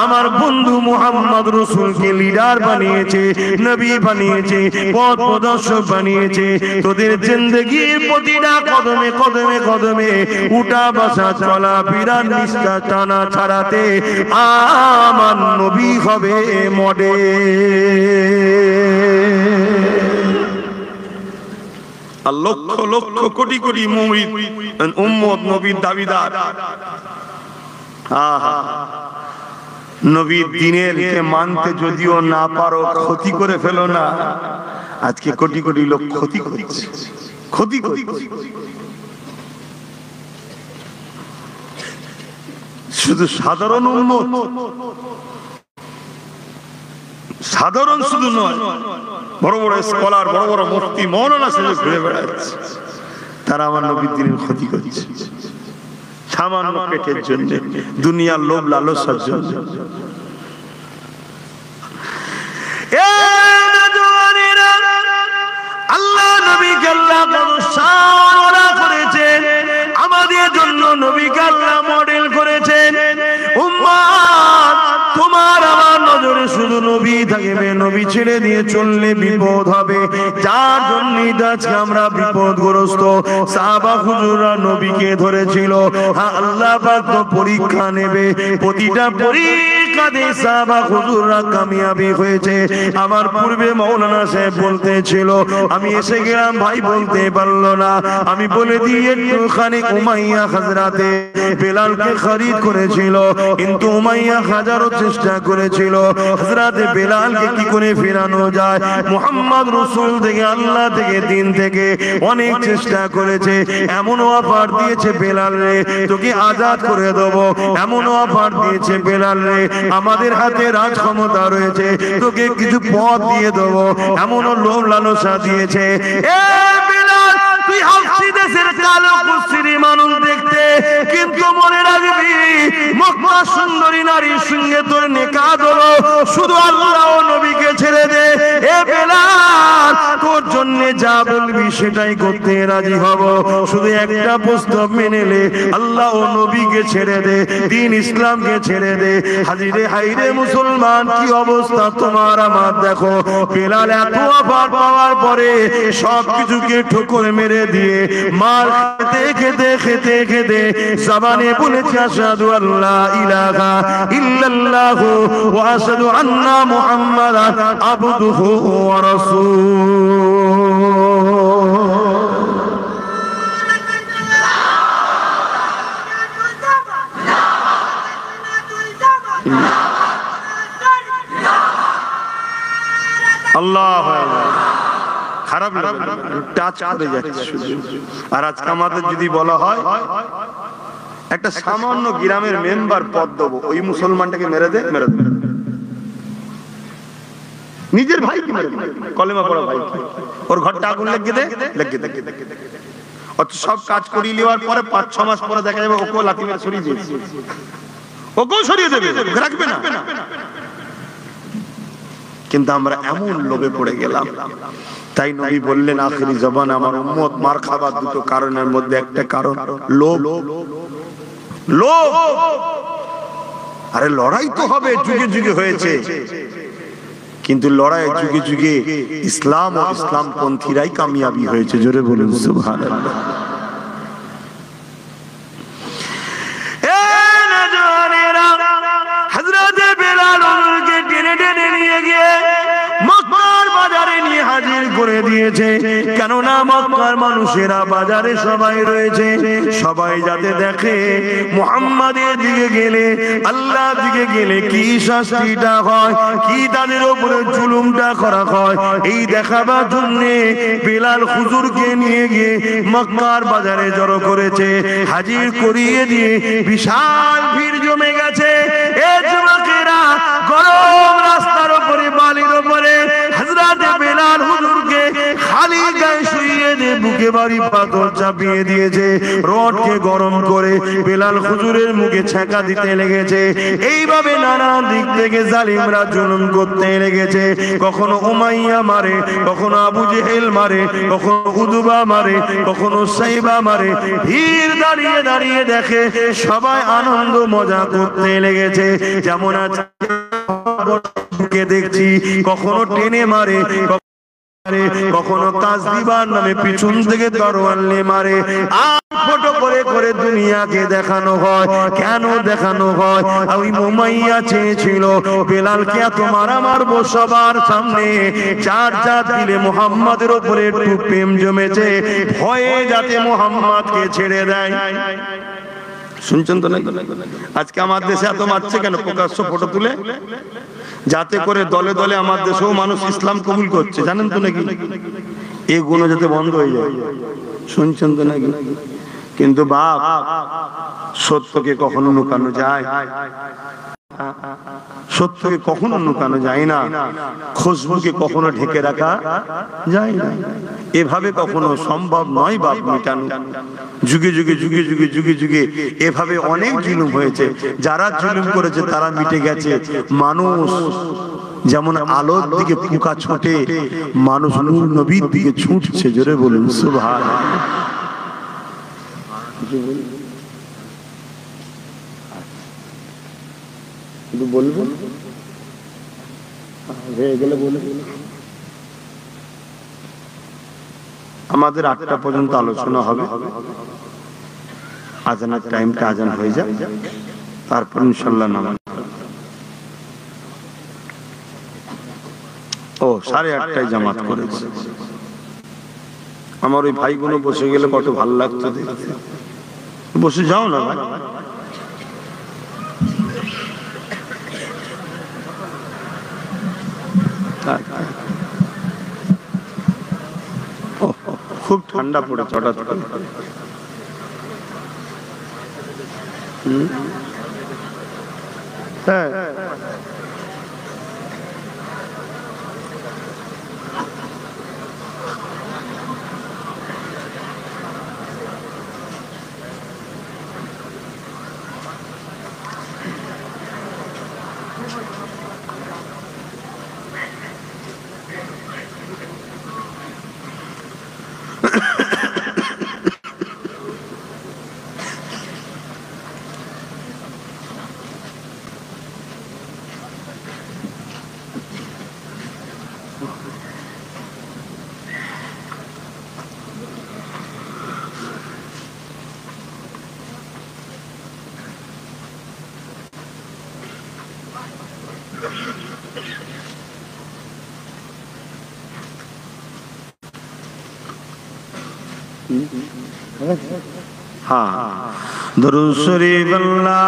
আমার বন্ধু মুহাম্মদ রাসূলকে লিডার বানিয়েছে, নবী বানিয়েছে, পথ প্রদর্শক বানিয়েছে। তোদের জিন্দেগির প্রতিটা কদমে কদমে কদমে উঠা বসা চলা ফিরা নিষ্ঠা টানা ছাড়াতে আমার নবী হবে মডেল। আর লক্ষ লক্ষ কোটি কোটি মুমিন উম্মত নবীর দাবিদার। নবীর দ্বীনের মানতে যদিও না পারো, ক্ষতি করে ফেলো না। আজকে কোটি কোটি লোক ক্ষতি করছে, ক্ষতি করছে। শুধু সাধারণ উম্মত, সাধারণ শুধু নয়, বড় বড় স্কলার, বড় বড় মুফতি, মৌলানা সেজে ঘুরে বেড়াচ্ছে, তারা আমার নবীর দ্বীনের ক্ষতি করছে সামান্য পেটের জন্য, দুনিয়ার লোভ লালসার জন্য। আল্লাহ নবীকে আল্লাহ অনুসরণ করেছেন, আমাদের জন্য নবীকে আল্লাহ মডেল করেছেন। উম্মত, তোমার আমার নজরে শুধু নবী থাকবে, নবী ছেড়ে দিয়ে চললে বিপদ হবে, যার জন্য আজকে আমরা বিপদগ্রস্ত। সাহাবা হুজুররা নবীকে ধরেছিল, আল্লাহ পাক তো পরীক্ষা নেবে, প্রতিটা পরীক্ষাতে সাহাবা হুজুররা কামিয়াবি হয়েছে। আমার পূর্বে মাওলানা সাহেব বলতেছিল, আমি এসে গেলাম, ভাই বলতে পারলো না, আমি বলে দিই একটুখানি। উমাইয়া হাজরাতে বেলালকে খরিদ করেছিল, কিন্তু উমাইয়া হাজারো চেষ্টা করেছিল হযরতে বেলালকে কি করে ফেরানো যায়। মুহাম্মদ রাসূল থেকে, আল্লাহ থেকে, দিন থেকে অনেক চেষ্টা করেছে, এমন অফার দিয়েছে বেলাল রে তোকে আজাদ করে দেব, এমন অফার দিয়েছে বেলাল রে আমাদের হাতে রাজ ক্ষমতা রয়েছে, তোকে কিছু পদ দিয়ে দেব, এমনও লোভ লালসা দিয়েছে। এ বেলাল, তুই হাফসি দেশের কালো কুস্তির মানুষ দেখতে, কিন্তু মনে রাখবি মক্কা সুন্দরী নারীর সঙ্গে তোর নিকাহ হলো, শুধু আল্লাহ ও নবীকে ছেড়ে দে। এ বেলাল, তোর জন্য যা বলবি সেটাই করতে রাজি হব, শুধু একটা প্রস্তাব মেনে নে, আল্লাহ ও নবীকে ছেড়ে দে, দ্বীন ইসলামকে ছেড়ে দে। হাজিরে হাইরে মুসলমান, কি অবস্থা তোমার আমার দেখো। বেলাল এত অফার পাওয়ার পরে সবকিছুকে ঠোকর মেরে দিয়ে মার খেতে খেতে খেতে খেতে জবানে বলেছে আশহাদু আল্লা ইলাহা ইল্লাল্লাহু ওয়া আশহাদু আন্না মুহাম্মাদান আবদুহু ওয়া রাসূলুহু। আল্লাহু আকবার। খারাপ লাগে, টাচ করে যাচ্ছে শুধু। আর আজকে আমাদের যদি বলা হয় একটা সামান্য গ্রামের মেম্বার পদ দেবো, ওই মুসলমানটাকে মেরে দে, মেরে দে, নিজের ভাই কি মেরে দে, কলেমা পড়া ভাই, ওর ঘরটা আগুন লাগিয়ে দে, লাগিয়ে দে। অত সব কাজ করিয়ে নেওয়ার পরে 5-6 মাস পরে দেখা যাবে ওকেও লাঠি মেরে সরিয়ে দিয়েছে, ওকেও সরিয়ে দেবে, রাখবে না। কিন্তু আমরা এমন লোভে পড়ে গেলাম। তাই নবী বললেন, আখিরি জবান আমার উম্মত মার খাবার দুটো কারণের মধ্যে একটা কারণ লোভ। লোভ। আরে লড়াই তো হবে, যুগে যুগে হয়েছে, কিন্তু লড়াই যুগে যুগে ইসলাম ও ইসলাম পন্থীরাই কামিয়াবি হয়েছে। জোরে বলুন সুবহানাল্লাহ। হযরতে বেলাল ওকে টেনে টেনে নিয়ে গিয়ে মক্কার বাজারে নিয়ে হাজির করে দিয়েছে। কেননা মক্কার মানুষেরা বাজারে সবাই রয়েছে, সবাই যাতে দেখে মুহাম্মাদের দিকে গেলে, আল্লাহর দিকে গেলে কি শাস্তিটা হয়, কি তাদের উপরে জুলুমটা করা হয়, এই দেখাবার জন্য বেলাল হুজুরকে নিয়ে গিয়ে মক্কার বাজারে জড়ো করেছে। হাজির করিয়ে দিয়ে বিশাল ভিড় জমে গেছে। এ যুবকেরা, গরম রাস্তার উপরে, বালির উপরে হযরতে বেলাল হুজুরকে খালি গায়ে শুইয়ে দিয়ে বুকে ভারী পাথর চাপিয়ে দিয়েছে। রডকে গরম করে বেলাল হুজুরের মুখে ছ্যাঁকা দিতে লেগেছে। এইভাবে নানা দিক থেকে জালিমরা জুলুম করতে লেগেছে। কখনো উমাইয়া মারে, কখনো আবু জেহেল মারে, কখনো উদবা মারে, কখনো সাইবা মারে। ভিড় দাঁড়িয়ে দাঁড়িয়ে দেখে, সবাই আনন্দ মজা করতে লেগেছে। যেমন আজকে দেখছি, কখনো টেনে মারে, কখনো কাজ দিবার নামে পিছন থেকে তরোয়াল নিয়ে মারে। আর ফটো করে করে দুনিয়াকে দেখানো হয়। কেন দেখানো হয়? ওই উমাইয়া চেয়েছিল বেলালকে এত মারা মারবো সবার সামনে, চার চার দিলে মুহাম্মাদের উপরে একটু প্রেম জমেছে, ভয়ে যাতে মুহাম্মাদকে ছেড়ে দেয়। শুনছেন তো নাকি? আজকে আমার দেশে এত মারছে কেন? প্রকাশ্য ফটো তুলে, যাতে করে দলে দলে আমার দেশেও মানুষ ইসলাম কবুল করছে, জানেন তো নাকি? এই গুণ যাতে বন্ধ হয়ে যায়। শুনছেন তো নাকি? কিন্তু বাপ, সত্যকে কখনো লুকানো যায়? সত্যকে কখনো লুকানো যায় না। খুশবুকে কখনো ঢেকে রাখা যায় না। এভাবে কখনো সম্ভব নয় বাপ মেটানো। যুগে যুগে যুগে যুগে যুগে যুগে এভাবে অনেক জুলুম হয়েছে। যারা জুলুম করেছে তারা মিটে গেছে। মানুষ যেমন আলোর দিকে পোকা ছোটে, মানুষ নূর নবীর দিকে ছুটছে। জোরে বলুন সুবহানাল্লাহ। বলবো আমাদের 8টা পর্যন্ত আলোচনা হবে। আজানের টাইমটা আজান হয়ে যায়, তারপর ইনশাআল্লাহ নামাজ। 8:30টায় জামাত করেছে। আমার ওই ভাইগুলো বসে গেলে কত ভালো লাগতো দেখতে। বসে যাও না ভাই। খুব ঠান্ডা পড়েছে হঠাৎ করে। হ্যাঁ, दुरूद शरीफ अल्लाहुम्मा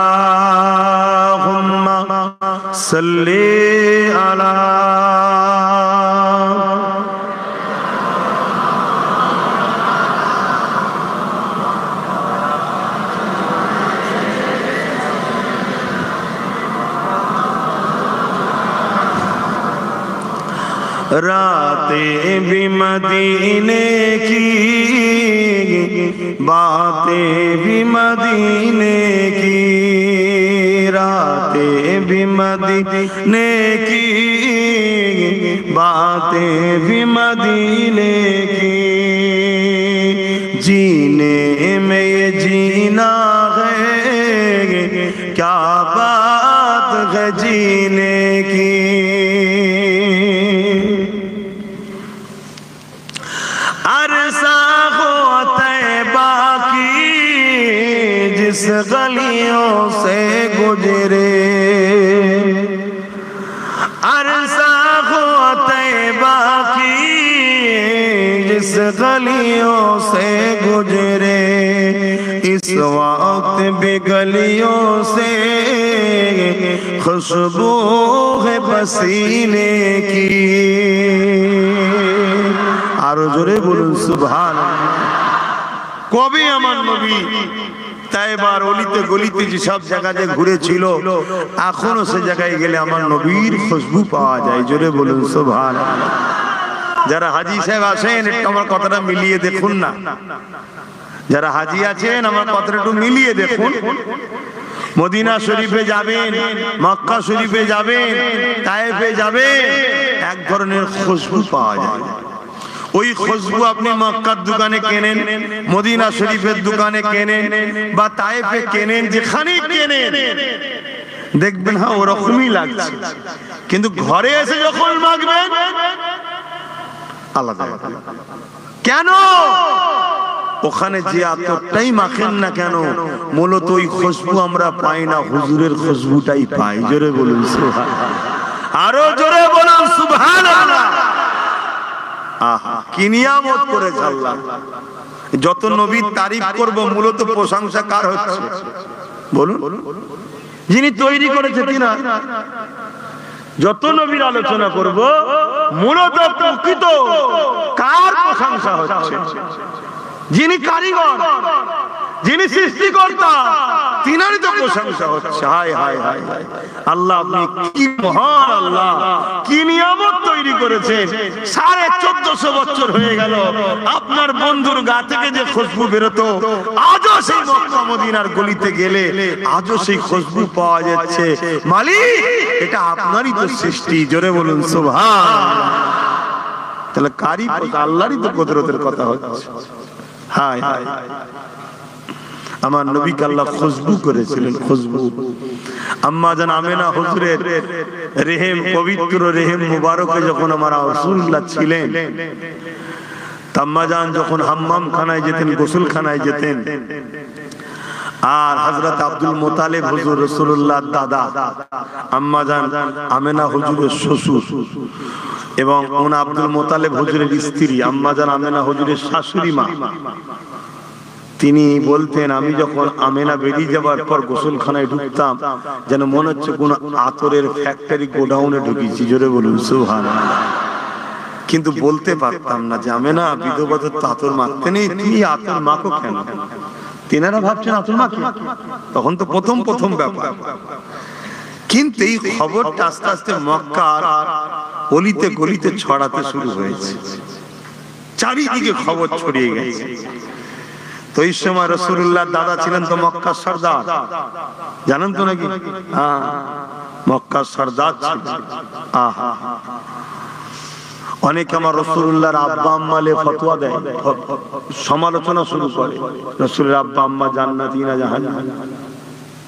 सल्ली अला रातें भी मदीने की, बातें भी मदीने की, रातें भी मदीने की, बातें भी मदीने की, जीने में ये जीना है, क्या बात है जीने की। जिस गलियों से गुजरे, अरसा हो तैबा की, जिस गलियों से गुजरे, इस वक्त भी गलियों से खुशबू है पसीने की। आरो जोरे बोलूं सुभान। কবে আমার নবী তাইবার অলিতে গলিতে যে সব জায়গাতে ঘুরেছিল, এখনো সে জায়গায় গেলে আমার নবীর খুশবু পাওয়া যায়। জোরে বলুন সুবহানাল্লাহ। যারা হাজী সাহেব আছেন একটু আমার কথাটা মিলিয়ে দেখুন না। যারা হাজী আছেন আমার কথাটা একটু মিলিয়ে দেখুন। মদিনা শরীফে যাবেন, মক্কা শরীফে যাবেন, তায়েফে যাবেন, এক ধরনের খুশবু পাওয়া যায়। ওই খুশবু আপনি মক্কার দোকানে কেনেন, মদিনা শরীফের দোকানে কেনেন, বা তায়েফে কেনেন, যেখানে কেনেন দেখবেন হ্যাঁ ওরকমই লাগছে। কিন্তু ঘরে এসে যখন মাখবেন আলাদা। কেন? ওখানে যে আতরটাই মাখেন না কেন, মূলত ওই খুশবু আমরা পাই না, হুজুরের খুশবুটাই পাই। জোরে বলুন সুবহানাল্লাহ। আরো জোরে বলুন সুবহানাল্লাহ। আহা, কি নিয়ামত করেছে আল্লাহ। যত নবীর তারিফ করব, মূলত প্রশংসা কার হচ্ছে বলুন? যিনি তৈরি করেছে কিনা। যত নবীর আলোচনা করব, মূলত প্রকৃত কার প্রশংসা হচ্ছে? যিনি কারিগর, যিনি সৃষ্টিকর্তা তিনারই তো প্রশংসা হচ্ছে। হায় হায় হায় হায়, আল্লাহ আপনি কি মহান, আল্লাহ কি নিয়ামত তৈরি করেছেন। 1450 বছর হয়ে গেল আপনার বন্ধুর গা থেকে যে খুশবু বেরোতো, আজও সেই মক্কা মদিনার গলিতে গেলে আজও সেই খুশবু পাওয়া যাচ্ছে। মালিক এটা আপনারই তো সৃষ্টি, জোরে বলুন সুবহানাল্লাহ। তাহলে কারি আল্লাহরই তো কুদরতের কথা হচ্ছে। হায় হায়, আমার নবীকে আল্লাহ খুশবু করেছিলেন, খুশবু। আম্মা জান আমেনা হুজুরের রেহেম, পবিত্র রেহেম মুবারকে যখন আমার রাসূলুল্লাহ ছিলেন, আম্মা জান যখন হাম্মাম খানায় যেতেন, গোসলখানায় যেতেন, আর হযরত আব্দুল মুতালিব হুজুর রাসূলুল্লাহর দাদা, আম্মা জান আমেনা হুজুরের শ্বশুর এবং ওনা আব্দুল মুতালিব হুজুরের স্ত্রী আম্মা জান আমেনা হুজুরের শাশুড়ি মা, তিনি বলতেন আমি যখন আমেনা বেরিয়ে যাবার পর গোসলখানায় ঢুকতাম যেন মনে হচ্ছে কোন আতরের ফ্যাক্টরি গোডাউনে ঢুকেছি, জোরে বলুন সুবহানাল্লাহ। কিন্তু বলতে পারতাম না যে আমেনা বিধবাদের তো আতর মাখতে নেই, তুমি আতর মাখো কেন? তিনারা ভাবছেন আতর মাখি, তখন তো প্রথম প্রথম ব্যাপার। কিন্তু এই খবরটা আস্তে আস্তে মক্কার অলিতে গলিতে ছড়াতে শুরু হয়েছে, চারিদিকে খবর ছড়িয়ে গেছে। তো এই সময় রাসূলুল্লাহর দাদা ছিলেন তো মক্কার সরদার, জানেন তো নাকি? হ্যাঁ, মক্কার সরদার ছিলেন। আহা, অনেকে আমার রাসূলুল্লাহর আব্বা আম্মালে ফতোয়া দেয়, সমালোচনা শুরু করে, রাসূলের আব্বা আম্মা জান্নাতি না জাহান্নামী,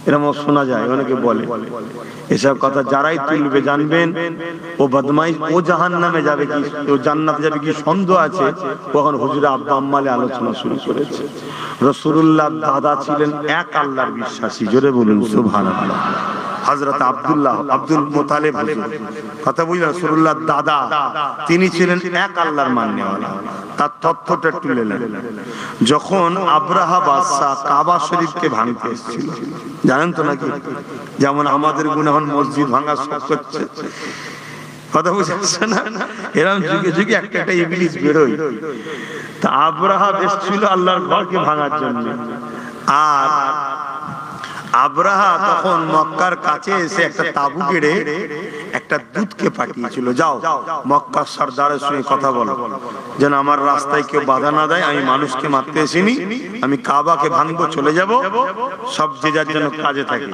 এরকম শোনা যায়। অনেকে বলে এসব কথা যারাই তুলবে জানবেন ও বদমাইশ, ও জাহান্নামে যাবে কি ও জান্নাতে যাবে কি সন্দেহ আছে। তখন হুজুরের আব্বা আম্মালে আলোচনা শুরু করেছে। রাসূলুল্লাহর দাদা ছিলেন এক আল্লাহর বিশ্বাসী, জোরে বলুন সুবহানাল্লাহ। হযরত আব্দুল মুতালিব হুজুর, কথা বুঝলেন? রাসূলুল্লাহর দাদা তিনি ছিলেন এক আল্লাহর মাননেওয়ালা। তার তথ্যটা একটু নিলেন। যখন আব্রাহা বাদশা কাবা শরীফকে ভাঙতে এসেছিল, জানেন তো নাকি? যেমন আমাদের গুনাহন মসজিদ ভাঙা শখ করছে, কথা বুঝছে না? এরকম যুগে যুগে একটা একটা ইবলিস বেরোয়। তা আব্রাহা এসেছিল আল্লাহর ঘরকে ভাঙার জন্য। আর আব্রাহা তখন মক্কার কাছে এসে একটা তাবু গেড়ে একটা দূতকে পাঠিয়েছিল, যাও মক্কার সরদারের সঙ্গে কথা বলো যেন আমার রাস্তায় কেউ বাধা না দেয়, আমি মানুষকে মারতে আসিনি, আমি কাবাকে ভাঙবো, চলে যাব, সব যে যার জন্য কাজে থাকে।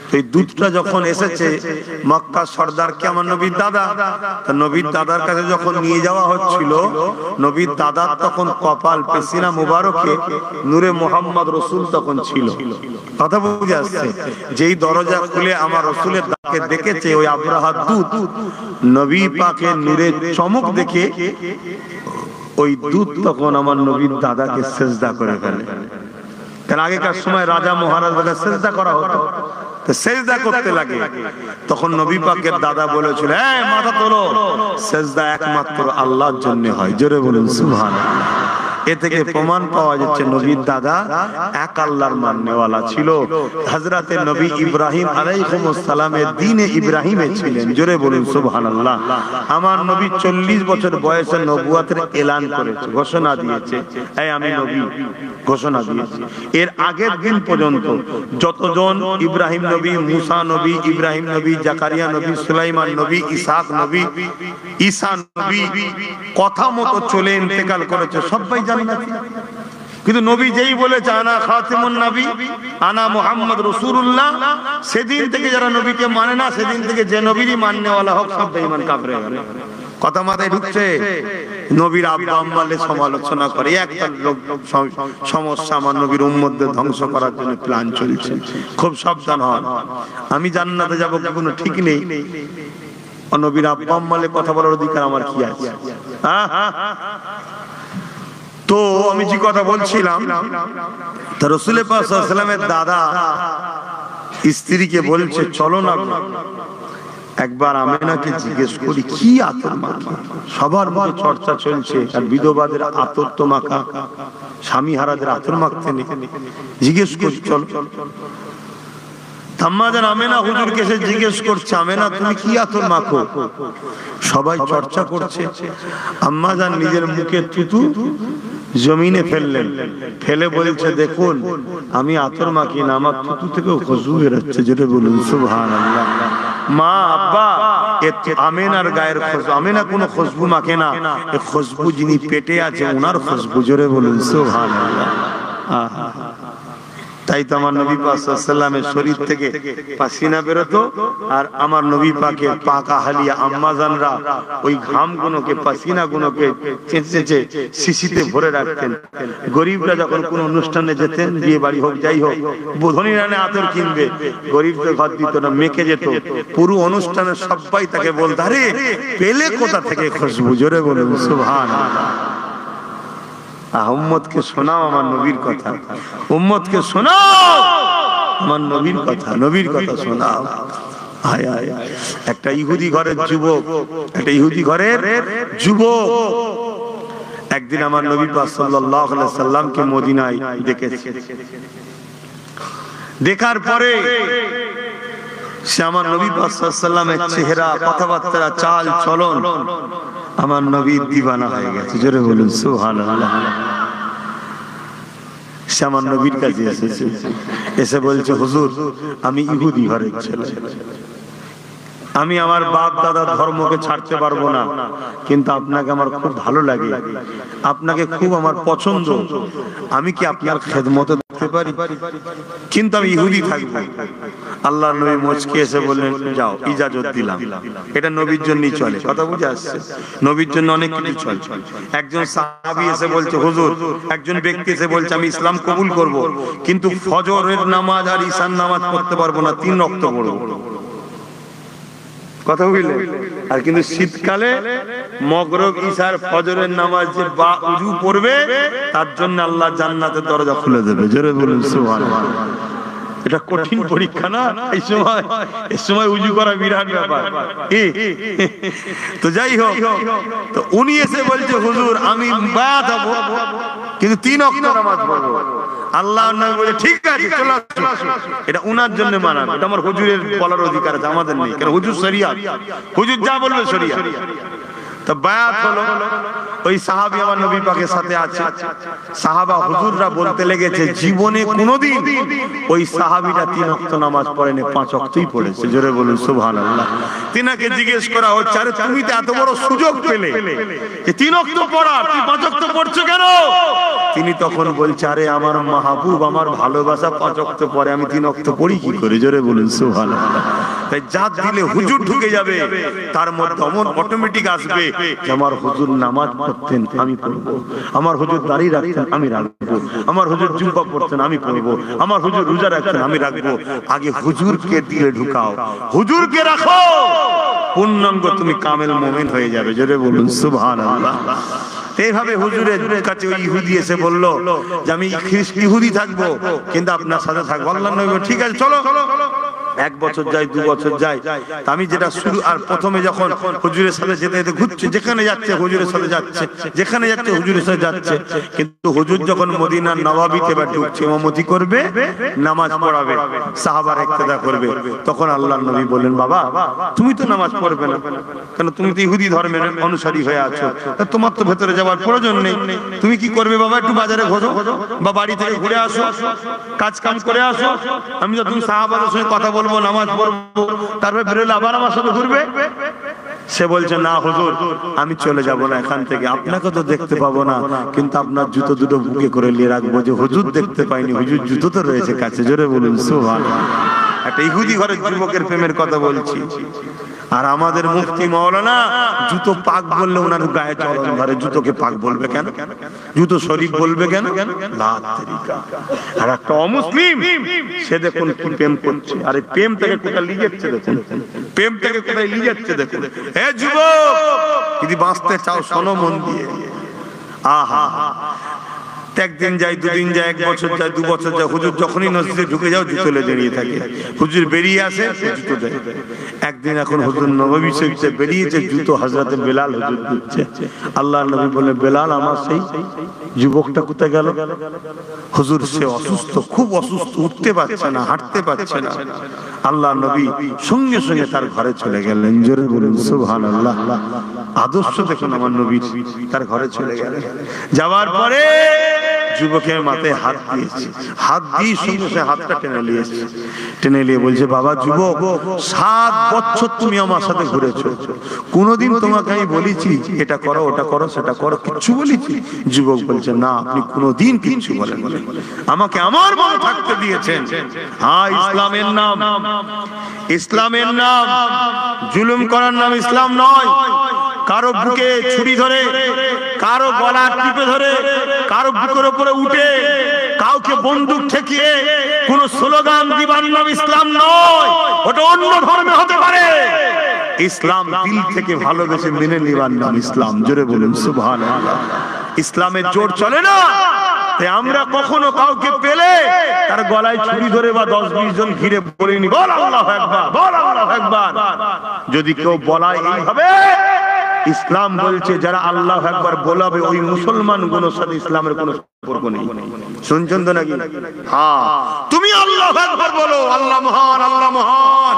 তো এই দূতটা যখন এসেছে মক্কার সরদারকে আমার নবীর দাদা, তা নবীর দাদার কাছে যখন নিয়ে যাওয়া হচ্ছিল, নবীর দাদার তখন কপাল পেসিনা মুবারকে নূরে মুহাম্মদ রাসূল তখন ছিল। কথা বুঝে আসছে? যেই দরজা খুলে আমার রাসূলের দাদাকে দেখেছে ওই আব্রাহার দূত, নবী পাকের নূরের চমক দেখে ওই দূত তখন আমার নবীর দাদাকে সিজদা করে ফেলে। কারণ আগেকার সময় রাজা মহারাজাদের সিজদা করা হতো, তো সিজদা করতে লাগে। তখন নবী পাকের দাদা বলেছিল, এই মাথা তোলো, সিজদা একমাত্র আল্লাহর জন্য হয়, জোরে বলুন সুবহানাল্লাহ। এ থেকে প্রমাণ পাওয়া যাচ্ছে নবীর দাদা এক আল্লাহর মাননেওয়ালা ছিল। হযরতে নবী ইব্রাহিম আলাইহিস সালামের দ্বীনে ইব্রাহিমে ছিলেন, জোরে বলুন সুবহানাল্লাহ। আমার নবী 40 বছর বয়সে নবুয়তের এলান করেছে, ঘোষণা দিয়েছে, এই আমি নবী, ঘোষণা দিয়েছে। এর আগের দিন পর্যন্ত যতজন ইব্রাহিম নবী, মুসা নবী, ইব্রাহিম নবী, জাকারিয়া নবী, সুলাইমান নবী, ইসহাক নবী, ঈসা নবী কথা মতো চলে ইন্তেকাল করেছে, সবাই জান্নাতি। কিন্তু নবী যেই বলেছে আনা খাতিমুন নবী, আনা মুহাম্মদ রাসূলুল্লাহ, সেদিন থেকে যারা নবীকে মানে না, সেদিন থেকে যে নবীরই মাননেওয়ালা হোক সব বেঈমান কাফের হয়ে গেল। কথা মাথায় ঢুকছে? নবীর আব্বা আম্মালে সমালোচনা করে, একটা লোক সমস্যা আমার নবীর উম্মতদের ধ্বংস করার জন্য প্ল্যান চলছে, খুব সাবধান হন। আমি জান্নাতে যাব কি কোনো ঠিক নেই, নবীর আব্বা আম্মালে কথা বলার অধিকার আমার কি আছে? তো আমি যে কথা বলছিলাম, রাসূল পাক সাল্লাল্লাহু আলাইহি ওয়াসাল্লামের দাদা স্ত্রীকে বলছে, চলো না একবার আমেনাকে জিজ্ঞেস করি কি আতর মাখা। সবার মধ্যে চর্চা চলছে, আর বিধবাদের আতর তো মাখা, স্বামী হারাদের আতর মাখতে নেই, জিজ্ঞেস করি চলো। আম্মা জান আমেনা হুজুরকে এসে জিজ্ঞেস করছে, আমেনা তুমি কি আতর মাখো? সবাই চর্চা করছে। আম্মা জান নিজের মুখে থুতু জমিনে ফেললেন, ফেলে বলছে দেখুন আমি আতর মাখি না, আমার থুতু থেকেও খুশবু বেরোচ্ছে, যেটা বলুন সুবহানাল্লাহ। মা আব্বা আমেনার গায়ের খুশবু, আমেনা কোনো খুশবু মাখে না, এই খুশবু যিনি পেটে আছে ওনার খুশবু, জোরে বলুন সুবহানাল্লাহ। তাই তো আমার নবী পাক সাল্লাল্লাহু আলাইহি ওয়াসাল্লামের শরীর থেকে পাসিনা বেরোতো, আর আমার নবী পাকের পাকা হালিয়া আম্মাজানরা ওই ঘামগুলোকে পাসিনাগুলোকে চেঁচে শিশিতে ভরে রাখতেন। গরিবরা যখন কোনো অনুষ্ঠানে যেতেন, বিয়ে বাড়ি হোক যাই হোক, ধনী রানে আতর কিনবে, গরিবদের ঘর দিত না, মেখে যেত। পুরো অনুষ্ঠানে সবাই তাকে বলতো আরে পেলে কোথা থেকে খুশবু, জোরে বলুন সুবহানাল্লাহ। উম্মতকে শোনাও আমার নবীর কথা, উম্মতকে শোনাও আমার নবীর কথা, নবীর কথা শোনাও। হায় হায়, একটা ইহুদি ঘরের যুবক, একটা ইহুদি ঘরের যুবক একদিন আমার নবী পাক সাল্লাল্লাহু আলাইহি সাল্লামকে মদিনায় দেখেছে। দেখার পরে সে আমার নবী পাক সাল্লাল্লাহু আলাইহি সাল্লামের চেহারা, কথাবার্তা, চাল চলন আমার নবীর দিওয়ানা হয়ে গেছে, জোরে বলুন সুবহানাল্লাহ। সে আমার নবীর কাছে এসেছে, এসে বলছে হুজুর আমি ইহুদি ঘরের ছেলে, আমি আমার বাপ দাদার ধর্মকে ছাড়তে পারবো না, কিন্তু আপনাকে আমার খুব ভালো লাগে, আপনাকে খুব আমার পছন্দ, আমি কি আপনার খেদমতে থাকতে পারি? কিন্তু আমি ইহুদি থাকবো। আল্লাহর নবী মুচকি এসে বললেন যাও, ইজাজত দিলাম। এটা নবীর জন্যই চলে, কথা বুঝে আসছে, নবীর জন্য অনেক কিছু চলে। একজন সাহাবী এসে বলছে হুজুর, একজন ব্যক্তি এসে বলছে আমি ইসলাম কবুল করব, কিন্তু ফজরের নামাজ আর ঈশার নামাজ পড়তে পারবো না, 3 ওয়াক্ত পড়বো। কথা বুঝলে? আর কিন্তু শীতকালে মাগরিব ঈশার ফজরের নামাজ যে বা উযু পড়বে, তার জন্য আল্লাহ জান্নাতের দরজা খুলে দেবে, জোরে বলুন সুবহানাল্লাহ। এটা কঠিন পরীক্ষা না? এই সময় উযু করা বিরাট ব্যাপার। তো যাই হোক, তো উনি এসে বলছে হুজুর আমি বায়াত হব, কিন্তু 3 ওয়াক্ত নামাজ পড়ব। আল্লাহর নবী বলে ঠিক আছে চলো আসো। এটা উনার জন্য মানা, এটা আমার হুজুরের বলার অধিকার আছে, আমাদের নেই, কারণ হুজুর শরিয়াত, হুজুর যা বলবে শরিয়াত। তো বায়াত হলো, ওই সাহাবী আমার নবী পাকের সাথে আছে। সাহাবা হুজুররা বলতে লেগেছে জীবনে কোনোদিন ওই সাহাবীটা 3 ওয়াক্ত নামাজ পড়েনি, 5 ওয়াক্তই পড়েছে, জোরে বলুন সুবহানাল্লাহ। তিনাকে জিজ্ঞেস করা হচ্ছে আরে তুমি তো এত বড় সুযোগ পেলে যে 3 ওয়াক্ত পড়া, তুমি 5 ওয়াক্ত পড়ছো কেন? তিনি তখন বলছে আরে আমার মাহবুব, আমার ভালোবাসা 5 ওয়াক্ত পড়ে, আমি 3 ওয়াক্ত পড়ি কি করে, জোরে বলুন সুবহানাল্লাহ। তাই জাত দিলে হুজুর ঢুকে যাবে, তার মধ্যে অটোমেটিক আসবে যে আমার হুজুর নামাজ পড়তেন আমি পড়বো, আমার হুজুর দাড়ি রাখতেন আমি রাখবো, আমার হুজুর জুব্বা পড়তেন আমি পড়বো, আমার হুজুর রোজা রাখতেন আমি রাখবো। আগে হুজুরকে দিলে ঢুকাও, হুজুরকে রাখো, পূর্ণাঙ্গ তুমি কামেল মুমিন হয়ে যাবে, জোরে বলুন সুবহানাল্লাহ। এইভাবে হুজুরের কাছে ওই ইহুদি এসে বলল যে আমি ইহুদি থাকবো, কিন্তু আপনার সাথে থাকবো। আল্লাহর নবী ঠিক আছে চলো। 1 বছর যায়, 2 বছর যায়, আমি যেটা শুরু আর প্রথমে যখন হুজুরের সাথে যেতে যেতে ঘুরছে, যেখানে যাচ্ছে হুজুরের সাথে যাচ্ছে, যেখানে যাচ্ছে হুজুরের সাথে যাচ্ছে, কিন্তু হুজুর যখন মদিনার নবাবিতে বা ঢুকছে, ইমামতি করবে, নামাজ পড়াবে, সাহাবারা ইক্তেদা করবে, তখন আল্লাহর নবী বললেন বাবা তুমি তো নামাজ পড়বে না, কেন তুমি তো ইহুদি ধর্মের অনুসারী হয়ে আছো, তোমার তো ভেতরে যাওয়ার প্রয়োজন নেই, তুমি কি করবে বাবা, একটু বাজারে ঘোরো বা বাড়ি থেকে ঘুরে আসো, কাজ কাম করে আসো, আমি তো তুমি সাহাবাদের সঙ্গে কথা বলবো, নামাজ পড়বো, তারপরে বেরোলে আবার আমার সাথে ঘুরবে। সে বলছে না হুজুর আমি চলে যাব না এখান থেকে, আপনাকে তো দেখতে পাবো না, কিন্তু আপনার জুতো দুটো বুকে করে নিয়ে রাখবো, যে হুজুর দেখতে পাইনি, হুজুর জুতো তো রয়েছে কাছে, জোরে বলুন সুবহানাল্লাহ। একটা ইহুদি ঘরের যুবকের প্রেমের কথা বলছি। আর আমাদের মুফতি মাওলানা জুতো পাক বললে ওনার গায়ে চরণ ধরে, জুতোকে পাক বলবে কেন, জুতো শরীফ বলবে কেন? আর একটা অমুসলিম সে দেখুন কি প্রেম করছে, আরে প্রেম থেকে কোথায় নিয়ে যাচ্ছে দেখুন, প্রেম থেকে কোথায় নিয়ে যাচ্ছে দেখুন। হে যুবক যদি বাঁচতে চাও শোনো মন দিয়ে, আহা একদিন যায়, দুদিন যায়, 1 বছর যায়, 2 বছর যায়, হুজুর যখনই মসজিদে ঢুকে যাও জুতো লে দাঁড়িয়ে থাকে, হুজুর বেরিয়ে আসে জুতো দেয়। একদিন এখন হুজুর নববী শরীফে বেরিয়েছে, জুতো হযরতে বেলাল হুজুর দিচ্ছে। আল্লাহর নবী বলে, বেলাল আমার সেই যুবকটা কোথায় গেল? হুজুর সে অসুস্থ, খুব অসুস্থ, উঠতে পারছে না, হাঁটতে পারছে না। আল্লাহর নবী সঙ্গে সঙ্গে তার ঘরে চলে গেলেন। জোরে বলুন সুবহানাল্লাহ। আদর্শ দেখুন আমার নবীর, তার ঘরে চলে গেলেন। যাওয়ার পরে যুবকের মাথায় হাত দিয়েছে, হাত দিয়ে সঙ্গে সে হাতটা টেনে নিয়েছে, টেনে নিয়ে বলছে, বাবা যুবক, 7 বছর তুমি আমার সাথে ঘুরেছো, কোনোদিন তোমাকে আমি বলেছি এটা করো, ওটা করো, সেটা করো, কিচ্ছু বলেছি? যুবক বলছে, না, আপনি কোনোদিন কিচ্ছু বলেন, আমাকে আমার মনে থাকতে দিয়েছেন। হ্যাঁ, ইসলামের নাম, ইসলামের নাম জুলুম করার নাম ইসলাম নয়। কারো বুকে ছুরি ধরে, কারো গলা টিপে ধরে, কারো বুকের উপরে উঠে কাউকে বন্দুক ঠেকিয়ে কোন স্লোগান দিবার নাম ইসলাম নয়। ওটা অন্য ধর্মে হতে পারে, ইসলাম দিল থেকে ভালোবেসে মেনে নেবার নাম ইসলাম। জোরে বলুন সুবহানাল্লাহ। ইসলামের জোর চলে না। আমরা কখনো কাউকে পেলে তার গলায় ছুরি ধরে বা 10-20 জন ঘিরে বলিনি, বল আল্লাহু আকবার, বল আল্লাহু আকবার। যদি কেউ বলায় এইভাবে, ইসলাম বলছে যারা আল্লাহু আকবার বলাবে ওই মুসলমান গুলোর সাথে ইসলামের কোনো সম্পর্ক নেই। শুনছেন তো নাকি? হ্যাঁ, তুমি আল্লাহু আকবার বলো, আল্লাহ মহান, আল্লাহ মহান।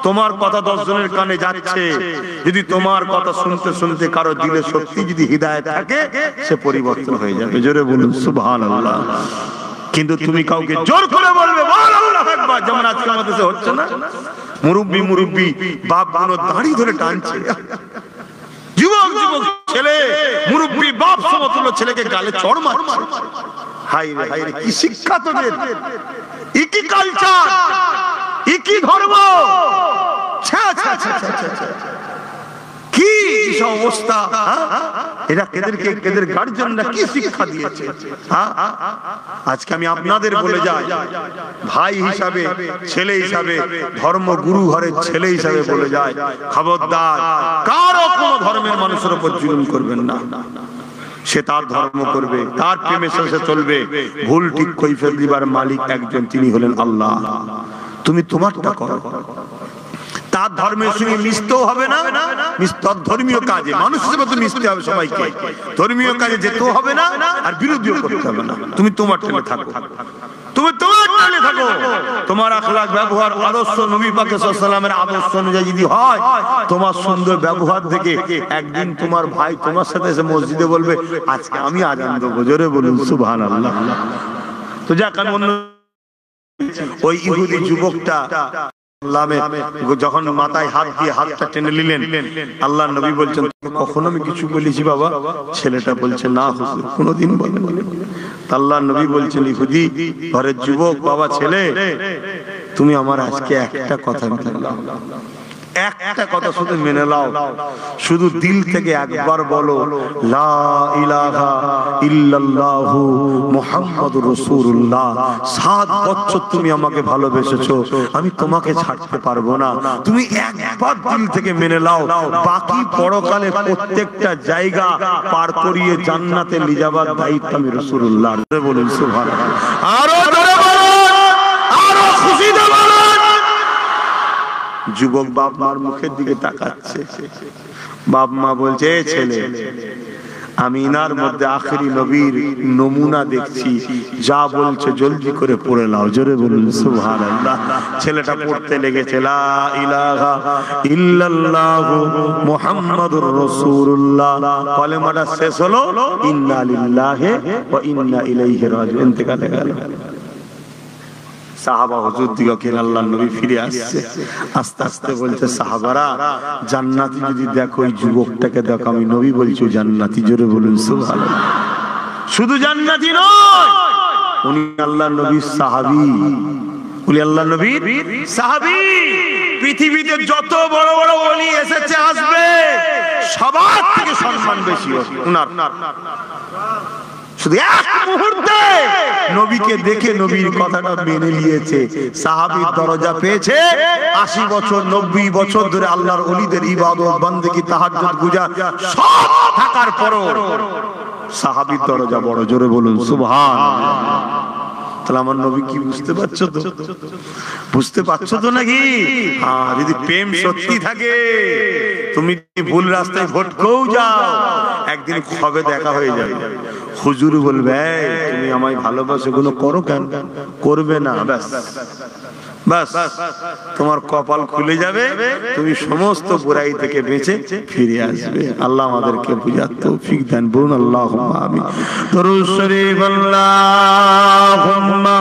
তোমার কথা 10 জনের কানে যাচ্ছে, যদি তোমার কথা শুনতে শুনতে কারো দিলে সত্যি যদি হিদায়াত থাকে, সে পরিবর্তন হয়ে যাবে। জোরে বলুন সুবহানাল্লাহ। কিন্তু তুমি কাউকে জোর করে বলবে বল আল্লাহু আকবার, যেমন আজকে আমাদের হচ্ছে না, মুরব্বি বাপ গুলো দাড়ি ধরে টানছে, যুবক ছেলে মুরব্বি বাপ সমতুল্য ছেলেকে গালে চড় মারছে। হায় রে হায় রে, কি শিক্ষা তোদের, কি কালচার, কি ধর্ম, কি অবস্থা। এরা কেদের গার্জিয়ানরা কি শিক্ষা দিয়েছে? আজকে আমি আপনাদের বলে যাই, ভাই হিসাবে, ছেলে হিসাবে, ধর্মগুরু ঘরের ছেলে হিসাবে বলে যায়, খবরদার কারো কোনো ধর্মের মানুষের উপর জুলুম করবেন না। সে তার ধর্ম করবে, তার প্রেমে সে চলবে। ভুল ঠিক কৈফিয়ত দিবার মালিক একজন, তিনি হলেন আল্লাহ। তুমি তোমারটা করো, তার ধর্মের সঙ্গে মিশতেও হবে না, ধর্মীয় কাজে মানুষের সাথে তো মিশতে হবে সবাইকে, ধর্মীয় কাজে যেতেও হবে না, আর বিরোধীও করতে হবে না। তুমি তোমার টেনে থাকো, তুমি তোমার টেনে থাকো। তোমার আখলাক, ব্যবহার, আদর্শ নবী পাক সাল্লাল্লাহু আলাইহি ওয়াসাল্লামের আদর্শ অনুযায়ী যদি হয়, তোমার সুন্দর ব্যবহার দেখে একদিন তোমার ভাই তোমার সাথে এসে মসজিদে বলবে, আজকে আমি আযান দেব। জোরে বলুন সুবহানাল্লাহ। তো যাক, আমি অন্য ওই ইহুদি যুবকটা যখন মাথায় হাত দিয়ে হাতটা টেনে নিলেন, আল্লাহর নবী বলছেন, কখনো আমি কিছু বলেছি বাবা? ছেলেটা বলছে, না হুজুর, কোনোদিন বলেননি। আল্লাহর নবী বলছেন, ইহুদি ঘরের যুবক, বাবা ছেলে, তুমি আমার আজকে একটা কথা মেনে নাও, একটা কথা শুধু মেনে নাও, শুধু দিল থেকে একবার বলো, লা ইলাহা ইল্লাল্লাহু মুহাম্মাদুর রাসূলুল্লাহ। 7 বছর তুমি আমাকে ভালোবেসেছো, আমি তোমাকে ছাড়তে পারবো না। তুমি একবার দিল থেকে মেনে নাও, বাকি পরকালে প্রত্যেকটা জায়গা পার করিয়ে জান্নাতে নিয়ে যাবার দায়িত্ব আমি রাসূলুল্লাহ। বলুন সুবহানাল্লাহ। আরো জোরে বলুন, আরো খুশিতে বলুন। যুবক বাপ মার মুখের দিকে তাকাচ্ছে, বাপ মা বলছে, ছেলে, আমি ইনার মধ্যে আখেরি নবীর নমুনা দেখছি, যা বলছে জলদি করে পড়ে নাও। জোরে বলুন সুবহানাল্লাহ। ছেলেটা পড়তে লেগেছে, লা ইলাহা ইল্লাল্লাহু মুহাম্মাদুর রাসূলুল্লাহ। কলেমাটা শেষ হলো, ইন্না লিল্লাহি ওয়া ইন্না ইলাইহি রাজিউন, ইন্তেকাল হয়ে গেল। সাহাবা হুজুর দিগকে আল্লাহর নবী ফিরে আসছে, আস্তে আস্তে বলছে, সাহাবারা, জান্নাতি যদি দেখো, ওই যুবকটাকে দেখো, আমি নবী বলছি জান্নাতি। জোরে বলুন সুবহানাল্লাহ। শুধু জান্নাতি নয়, উনি আল্লাহর নবীর সাহাবী, উনি আল্লাহর নবীর সাহাবী। পৃথিবীতে যত বড় বড় ওলি এসেছে, আসবে, সবার থেকে সম্মান বেশি উনার। শুধু এক মুহূর্তে নবীকে দেখে নবীর কথাটা মেনে নিয়েছে, সাহাবীর দরজা পেয়েছে। 80 বছর 90 বছর ধরে আল্লাহর ওলিদের ইবাদত, বন্দেগী, তাহাজ্জুদ, গুজার সব থাকার পরও সাহাবীর দরজা বড়, জোরে বলুন সুবহানাল্লাহ। তাহলে আমার নবী কি বুঝতে পারছো তো? বুঝতে পারছো তো নাকি? হ্যাঁ, যদি প্রেম সত্যি থাকে, তুমি ভুল রাস্তায় ভটকেও যাও, একদিন কবে দেখা হয়ে যাবে। হুজুর বলবে তুমি আমায় ভালোবাসো, গুলো করো কেন? করবে না, ব্যাস ব্যাস তোমার কপাল খুলে যাবে, তুমি সমস্ত বুরাই থেকে বেঁচে ফিরে আসবে। আল্লাহ আমাদেরকে বুঝার তৌফিক দেন, বলুন আল্লাহুম্মা আমিন। দরুদ শরীফ আল্লাহুম্মা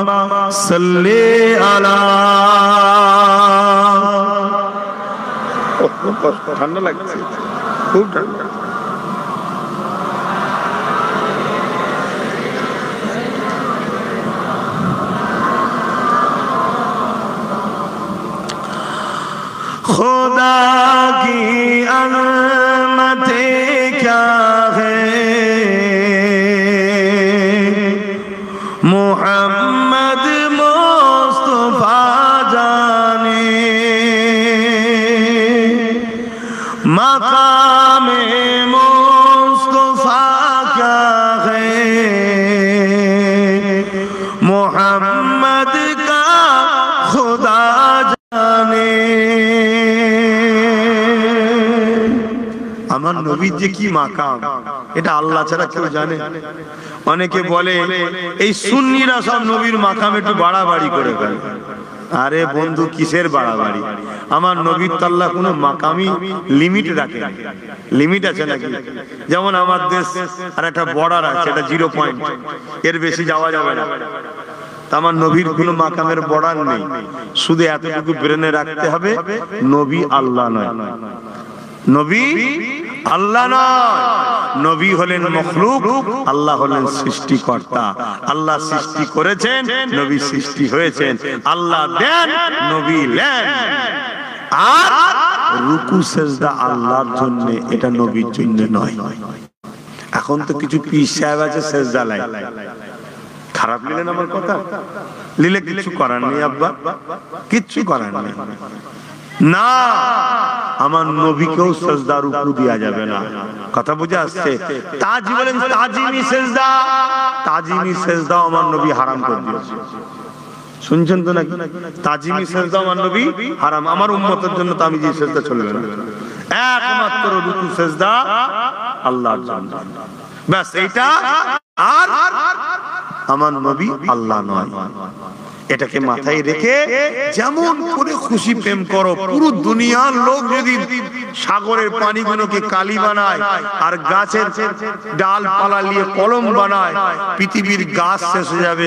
সাল্লি আলা। ঠান্ডা লাগছে, খুব ঠান্ডা। खुदा की अज़मतें क्या है, मोहम्मद मुस्तफा जाने, मकामे मुस्तफा क्या है, मोहम्मद का खुदा जाने। আমার নবীর যে কি মাকাম, এটা আল্লাহ ছাড়া কেউ জানে? অনেকে বলে এই সুন্নিরা সব নবীর মাকাম একটু বাড়াবাড়ি করে ফেলে। আরে বন্ধু, কিসের বাড়াবাড়ি? আমার নবীর তো আল্লাহ কোনো মাকামি লিমিট রাখে। লিমিট আছে নাকি? যেমন আমার দেশ আর একটা বর্ডার আছে, এটা 0 পয়েন্ট, এর বেশি যাওয়া যাবে না। আমার নবীর কোনো মাকামের বর্ডার নেই, শুধু এতটুকু ব্রেনে রাখতে হবে, নবী আল্লাহ নয়। নবী আল্লাহ নয়, নবী হলেন মখলুক, আল্লাহ হলেন সৃষ্টিকর্তা। আল্লাহ সৃষ্টি করেছেন, নবী সৃষ্টি হয়েছেন। আল্লাহ দেন, নবী নেন। আর রুকু সেজদা আল্লাহর জন্য, এটা নবীর জন্য নয়। এখন তো কিছু পীর সাহেব আছে সেজদা লাই। খারাপ নিলেন আমার কথা? লিলে কিছু করার নেই আব্বা, কিচ্ছু করার নেই। না, আমার নবীকেও সেজদা রুকু দেয়া যাবে না। কথা বুঝে আসছে? তাজি বলেন তাজিমি সেজদা, তাজিমি সেজদা আমার নবী হারাম করে দিয়েছে। শুনছেন তো নাকি? তাজিমি সেজদা আমার নবী হারাম। আমার উম্মতের জন্য তাজিমি সেজদা চলবে না, একমাত্র রুকু সেজদা আল্লাহর জন্য, ব্যাস এইটা। আর আমার নবী আল্লাহ নয়, এটাকে মাথায় রেখে যেমন করে খুশি প্রেম করো। পুরো দুনিয়ার লোক যদি সাগরের পানিগুলোকে কালি বানায় আর গাছের ডালপালা নিয়ে কলম বানায়, পৃথিবীর গাছ শেষ হয়ে যাবে,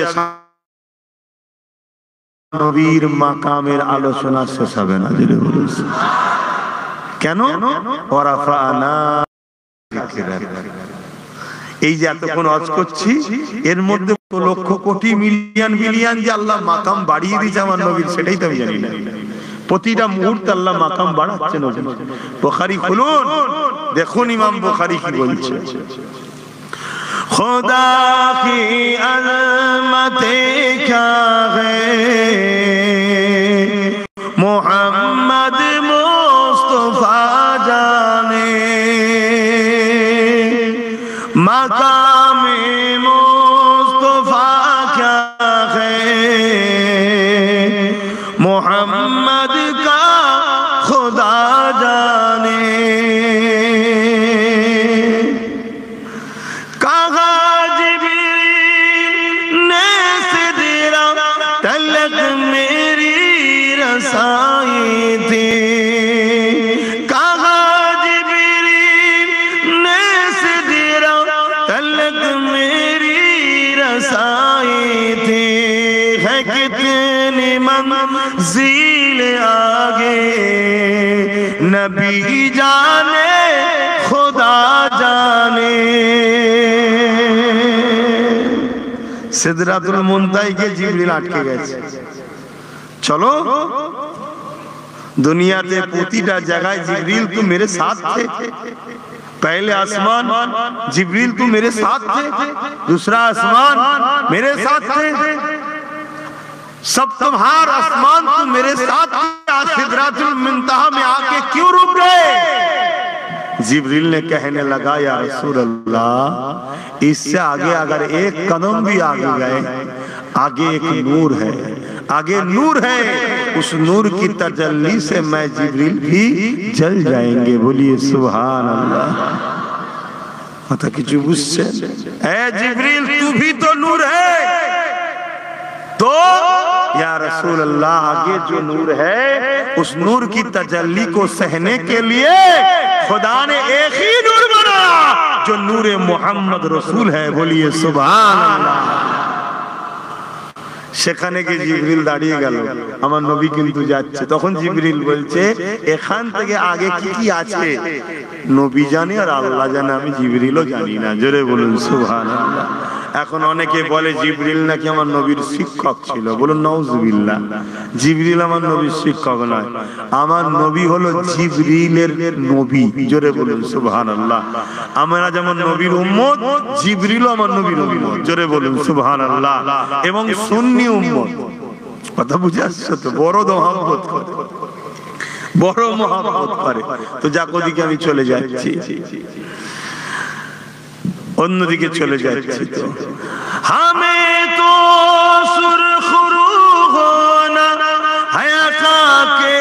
নবীর মাকামের আলোচনা শেষ হবে না। কেন? ওয়ারাফানা এই যে এতক্ষণ ওয়াজ করছি, এর মধ্যে লক্ষ কোটি মিলিয়ন বিলিয়ন যে আল্লাহ মাকাম বাড়িয়ে দিয়েছে আমার নবীর, সেটাই তো আমি জানি না। প্রতিটা মুহূর্তে আল্লাহ মাকাম বাড়াচ্ছে নবী। বুখারী খুলুন, দেখুন ইমাম বুখারী কি বলছে। खुदा की अज़मतें क्या है, मोहम्मद मुस्तफा जाने, मकामे मुस्तफा क्या है, मोहम्मद का खुदा जाने। कहा जिब्रील ने सिदरा तलक मेरी रसाई थी, कहा जिब्रील ने सिदरा तलक मेरी रसाई थी, है कितनी मंज़िल आगे नबी जाने खुदा जाने। सिदरातुल मुंताही के जिब्रील আটকে গেছে। चलो दुनियाते প্রতিটা জায়গায় जिब्रील तू मेरे साथ थे। पहले आसमान जिब्रील तू मेरे साथ थे, दूसरा आसमान मेरे साथ थे, सब तुम्हारा आसमान तू मेरे साथ थे, सिदरातुल मुंतहा में आके क्यों रुक गए? जिब्रील ने कहने लगा या रसूल अल्लाह, इससे आगे अगर एक कदम भी आगे गए, आगे एक नूर है, आगे नूर है, उस नूर की तजल्ली से मैं जिब्रील भी जल जाएंगे। बोलिए सुभान अल्लाह। माता किचु बुझছেন? ए जिब्रील तू भी तो नूर है, तो या रसूल अल्लाह आगे जो नूर है, उस नूर की तजल्ली को सहने के लिए खुदा ने एक ही नूर बनाया जो नूर मोहम्मद रसूल है। बोलिए सुभान अल्लाह। সেখানে গিয়ে জিবরিল দাঁড়িয়ে গেল, আমার নবী কিন্তু যাচ্ছে। তখন জিবরিল বলছে এখান থেকে আগে কি কি আছে নবী জানে আর আল্লাহ জানে, আমি জিবরিলও জানি না। জোরে বলুন সুবহানাল্লাহ। এখন অনেকে বলে জিবরিল নাকি আমার নবীর শিক্ষক ছিল। বলুন নাউজুবিল্লাহ। জিবরিল আমার নবীর শিক্ষক নয়, আমার নবী হলো জিবরিলের নবী। জোরে বলুন সুবহানাল্লাহ। আমরা যেমন নবীর উম্মত, জিবরিলও আমার নবীর উম্মত। জোরে বলুন সুবহানাল্লাহ। এবং সুন্নি উম্মত। কথা বুঝে আসছে তো? বড় মহব্বত করে, বড় মহব্বত করে। তো যাক ওদিকে আমি চলে যাচ্ছি, অন্যদিকে চলে যাচ্ছি। তো হামে তো সুরখরু হোনা হায়াকা কে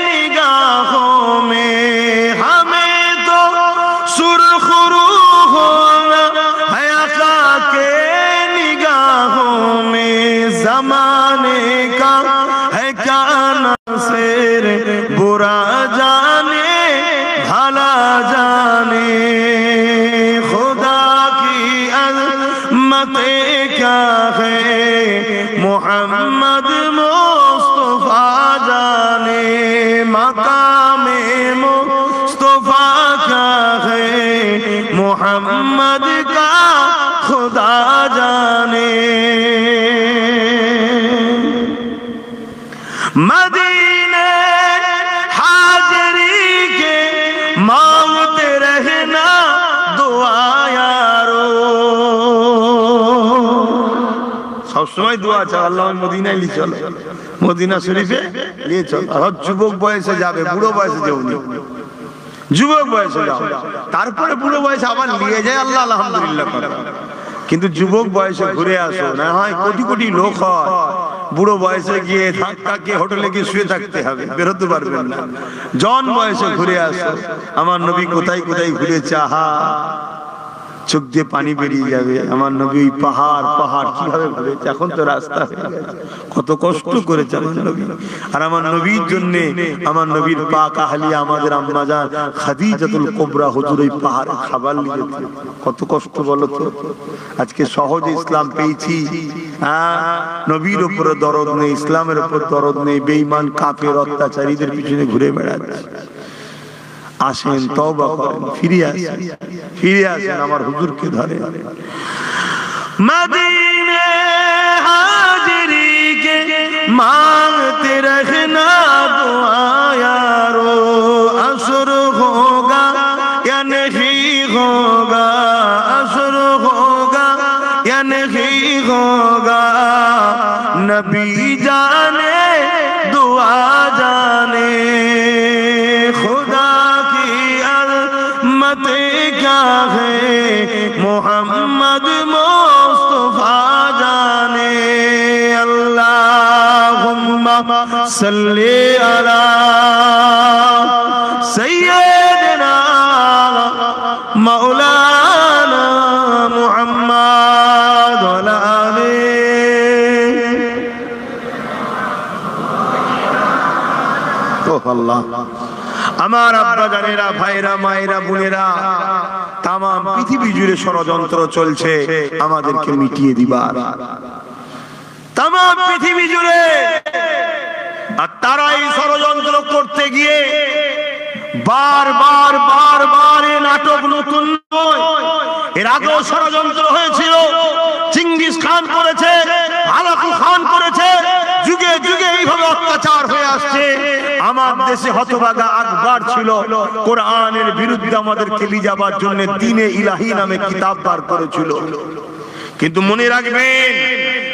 নিগাহোं में, हमें तो सुरखरू होना हयाका के निगाहों में, जमाने का है क्या नासिर, बुरा जाने भला जाने, खुदा की अज़मत क्या है मोहम्मद मुस्तफा जाने, मकामे मुस्तफा क्या है मोहम्मद का खुदा जाने। मदीने हाजरी के मांगते रहना दुआ यारो, सब समय दुआ चाও আল্লাহ মদিনায় নিয়ে চলো, মদিনা শরীফে নিয়ে চলো। আর যুবক বয়সে যাবে, বুড়ো বয়সে যেও না। যুবক বয়সে যাও, তারপরে বুড়ো বয়সে আবার নিয়ে যায় আল্লাহ আলহামদুলিল্লাহ করে। কিন্তু যুবক বয়সে ঘুরে আসো, না হয় কোটি কোটি লোক হয়, বুড়ো বয়সে গিয়ে ধাক্কা খেয়ে হোটেলে গিয়ে শুয়ে থাকতে হবে, বেরোতে পারবেন না। জন বয়সে ঘুরে আসো। আমার নবী কোথায় কোথায় ঘুরেছে, আহা চোখ দিয়ে পানি বেরিয়ে যাবে। আমার নবী পাহাড় পাহাড় কিভাবে ঘুরেছে, এখন তো রাস্তা হয়ে গেছে। কত কষ্ট করেছে আমার নবী। আর আমার নবীর জন্য আমার নবীর পাক আহলিয়া আমাদের আম্মা জান খাদিজাতুল কুবরা হুজুর এই পাহাড়ে খাবার নিয়ে যেত। কত কষ্ট বলো তো। আজকে সহজে ইসলাম পেয়েছি, নবীর উপরে দরদ নেই, ইসলামের উপর দরদ নেই, বেঈমান কাফের অত্যাচারীদের পিছনে ঘুরে বেড়াচ্ছে। আসেন তওবা করেন, ফিরে আসেন, ফিরে আসেন, আমার হুজুরকে ধরে। মদিনে হাজরি के मांगते रहना दुआ यारो, असर होगा या नहीं होगा, असर होगा या नहीं होगा, नबी जाने दुआ जाने, खुदा की अज़मत क्या है मोहम्मद मुस्तफा जाने। अल्लाहुम्मा सल्ली अला सय्यिदना मौलाना मुहम्मद व अला आलिहि। तो अल्लाह আমার আব্বা জানেরা, ভাইরা, মায়েরা, বোনেরা, তাম পৃথিবী জুড়ে ষড়যন্ত্র চলছে আমাদেরকে মিটিয়ে দিবার, তাম পৃথিবী জুড়ে। আর তারা এই ষড়যন্ত্র করতে গিয়ে বারবার বারবার এই নাটক নতুন নয়, এর আগেও ষড়যন্ত্র হয়েছিল। চিঙ্গিস খান করেছে, হালাকু খান করেছে, যুগে যুগে এইভাবে অত্যাচার হয়ে আসছে। আমার দেশে হতভাগা আকবর ছিল, কোরআনের বিরুদ্ধে আমাদেরকে নিয়ে যাবার জন্য দ্বীনে ইলাহি নামে কিতাব বার করেছিল। কিন্তু মনে রাখবেন,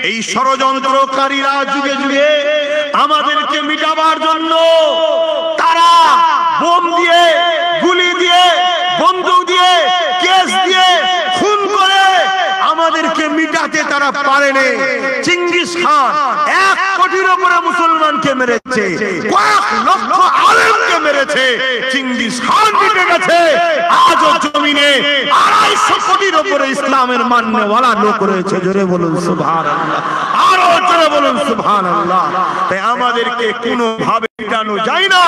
এই ষড়যন্ত্রকারীরা যুগে যুগে আমাদেরকে মিটাবার জন্য তারা বোম দিয়ে, গুলি দিয়ে, তারা পারেনি। চিঙ্গিস খান 1 কোটির উপরে মুসলমানকে মেরেছে, কয়েক লক্ষ আলেমকে মেরেছে। চিঙ্গিস খান জিতে গেছে। আজও জমিনে 250 কোটির উপরে ইসলামের মাননেওয়ালা লোক রয়েছে। জোরে বলুন সুবহানাল্লাহ, আরো জোরে বলুন সুবহানাল্লাহ। তাই আমাদেরকে কোনো ভাবে মিটানো যায় না।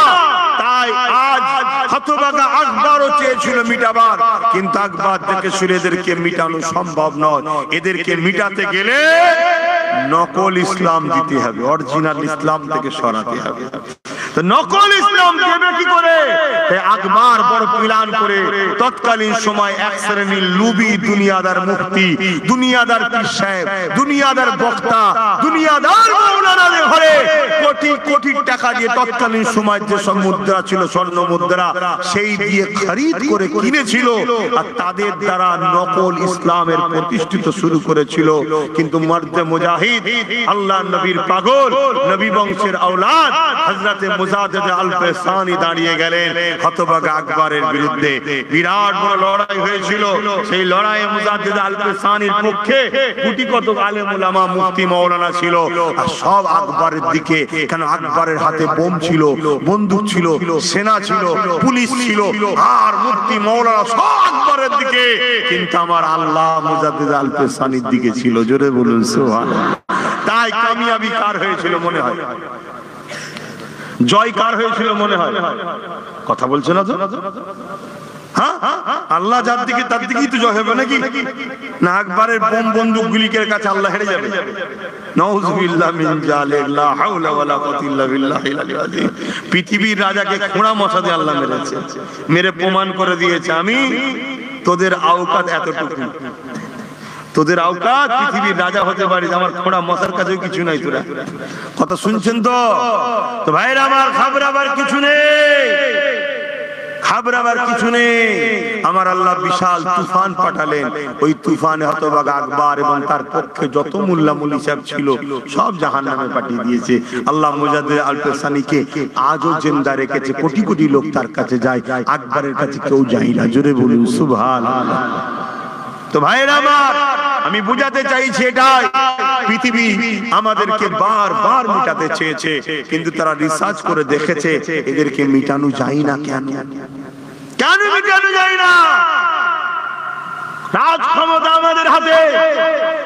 তাই আজ হতভাগা আকবরও চেয়েছিল মিটাবার, কিন্তু আকবর থেকে সুরেদেরকে মিটানো সম্ভব নয়। এদেরকে মিটাতে গেলে নকল ইসলাম দিতে হবে, অরিজিনাল ইসলাম থেকে সরাতে হবে। তো নকল ইসলাম দেবে কি করে? আকবর বড় প্ল্যান করে তৎকালীন সময় এক শ্রেণীর লুবি দুনিয়াদার মুফতি, দুনিয়াদার পীর সাহেব, দুনিয়াদার বক্তা, দুনিয়াদার মাওলানাদের ঘরে কোটি কোটি টাকা দিয়ে তৎকালীন সময় যে সব মুদ্রা ছিল, স্বর্ণ মুদ্রা, সেই দিয়ে খরিদ করে কিনেছিল আর তাদের দ্বারা নকল ইসলামের প্রতিষ্ঠিত শুরু করেছিল। কিন্তু মর্দে মুজাহিদ, আল্লাহর নবীর পাগল, নবী বংশের আওলাদ হযরতে মুজাদ্দিদ আল-ফিসানি দাঁড়িয়ে গেলেন হতভাগা আকবরের বিরুদ্ধে। বিরাট বড় লড়াই হয়েছিল। সেই লড়াইয়ে মুজাদ্দিদ আল-ফিসানির পক্ষে কোটি কত আলেম উলামা, মুফতি, মাওলানা ছিল, আর সব আকবরের দিকে। কেন? আকবরের হাতে বোম ছিল, বন্দুক ছিল, সেনা ছিল, পুলিশ ছিল, আর মুফতি মাওলানা সব আকবরের দিকে। কিন্তু আমার আল্লাহ মুজাদ্দিদ আল-ফিসানির দিকে ছিল। জোরে বলুন সুবহানাল্লাহ। তাই কামিয়াবি কার হয়েছিল মনে হয়? জয় কার হয়েছিল মনে হয়? কথা বলছে না তো? হ্যাঁ, আল্লাহ যার দিকে তার দিকেই তো জয় হবে নাকি? না আকবরের বোম বন্দুক গুলিকের কাছে আল্লাহ হেরে যাবে? নাউযুবিল্লাহ মিন যালিক, লা হাওলা ওয়ালা কুওয়াতা ইল্লা বিল্লাহিল আলিয়্যিল আযীম। পৃথিবীর রাজাকে খোঁড়া মশা দিয়ে আল্লাহ মেরেছে, মেরে প্রমাণ করে দিয়েছে আমি তোদের আওকাত এতটুকু, তোদের আওকাত পৃথিবীর রাজা হতে পারিস, আমার খোঁড়া মশার কাছেও কিছু নাই। তোরা কথা শুনছেন তো? তো ভাইরা আমার, ঘাবড়াবার কিছু নেই, ঘাবড়াবার কিছু নেই। আমার আল্লাহ বিশাল তুফান পাঠালেন। ওই তুফানে হতভাগা আকবর এবং তার পক্ষে যত মোল্লা মুলি সাহেব ছিল সব জাহান্নামে পাঠিয়ে দিয়েছে। আল্লাহ মুজাদ্দিদ আল-ফিসানিকে আজও জিন্দা রেখেছে। কোটি কোটি লোক তার কাছে যায়, আকবরের কাছে কেউ যায় না। জোরে বলুন সুবহানাল্লাহ। তো ভাইরা আমার, আমি বুঝাতে চাইছি এটাই, পৃথিবী আমাদেরকে বারবার মিটাতে চেয়েছে, কিন্তু তারা রিসার্চ করে দেখেছে এদেরকে মিটানো যায় না। কেন? কেন মিটানো যায় না? রাজ ক্ষমতা আমাদের হাতে,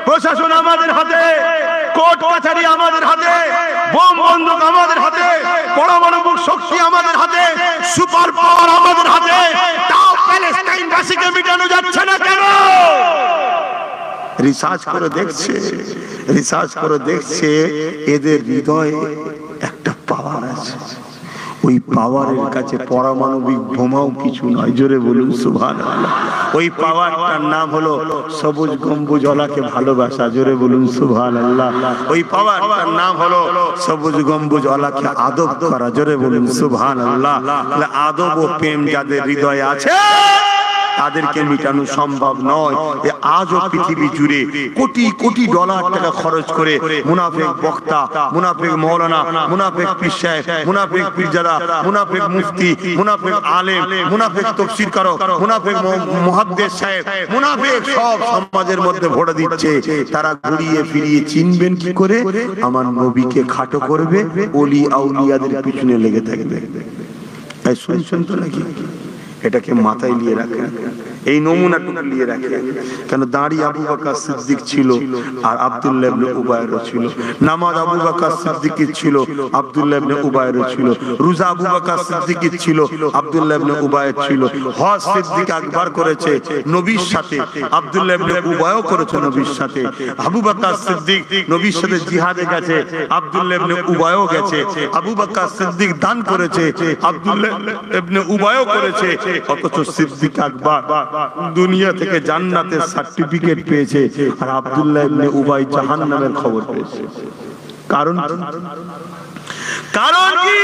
প্রশাসন আমাদের হাতে, কোর্ট কাছারি আমাদের হাতে, বোম বন্দুক আমাদের হাতে, পরমাণু শক্তি আমাদের হাতে, সুপার পাওয়ার আমাদের হাতে। তাও প্যালেস্টাইনবাসীকে মিটানো যাচ্ছে না কেন? রিসার্চ করে দেখছে, রিসার্চ করে দেখছে এদের হৃদয়ে একটা পাওয়ার আছে। ওই পাওয়ারের কাছে পারমাণবিক বোমাও কিছু নয়। জোরে বলুন সুবহানাল্লাহ। ওই পাওয়ারটার নাম হলো সবুজ গম্বুজওয়ালাকে ভালোবাসা। জোরে বলুন সুবহানাল্লাহ। ওই পাওয়ারটার নাম হলো সবুজ গম্বুজওয়ালাকে আদব করা। জোরে বলুন সুবহানাল্লাহ। আদব ও প্রেম যাদের হৃদয়ে আছে তাদেরকে মিটানো সম্ভব নয়। আজও পৃথিবী জুড়ে কোটি কোটি ডলার টাকা খরচ করে মুনাফিক বক্তা, মুনাফিক মাওলানা, মুনাফিক পীর সাহেব, মুনাফিক পীরজাদা, মুনাফিক মুফতি, মুনাফিক আলেম, মুনাফিক তাফসীরকারক, মুনাফিক মুহাদ্দিস সাহেব, মুনাফিক সব সমাজের মধ্যে ভরে দিচ্ছে। তারা ঘুরিয়ে ফিরিয়ে চিনবেন কি করে? আমার নবীকে খাটো করবে, ওলি আউলিয়াদের পিছনে লেগে থাকবে। তাই শুনছেন তো নাকি? এটাকে মাথায় নিয়ে রাখেন, এই নমুনাটুকু নিয়ে রাখেন। কেন? দাঁড়িয়ে আবু বকর সিদ্দিক ছিল আর আব্দুল্লাহ ইবনে উবাইর ছিল। নামাজ আবু বকর সিদ্দিকের ছিল, আব্দুল্লাহ ইবনে উবাইর ছিল। রোজা আবু বকর সিদ্দিকের ছিল, আব্দুল্লাহ ইবনে উবাইর ছিল। হজ সিদ্দিক আকবর করেছে নবীর সাথে, আব্দুল্লাহ ইবনে উবাইও করেছে নবীর সাথে। আবু বকর সিদ্দিক নবীর সাথে জিহাদে গেছে, আব্দুল্লাহ ইবনে উবাইও গেছে। আবু বকর সিদ্দিক দান করেছে, আব্দুল্লাহ ইবনে উবাইও করেছে। অথচ সিদ্দিক আকবর দুনিয়া থেকে জান্নাতের সার্টিফিকেট পেয়েছে আর আব্দুল্লাহ ইবনে উবাই জাহান্নামের খবর পেয়েছে। কারণ কি?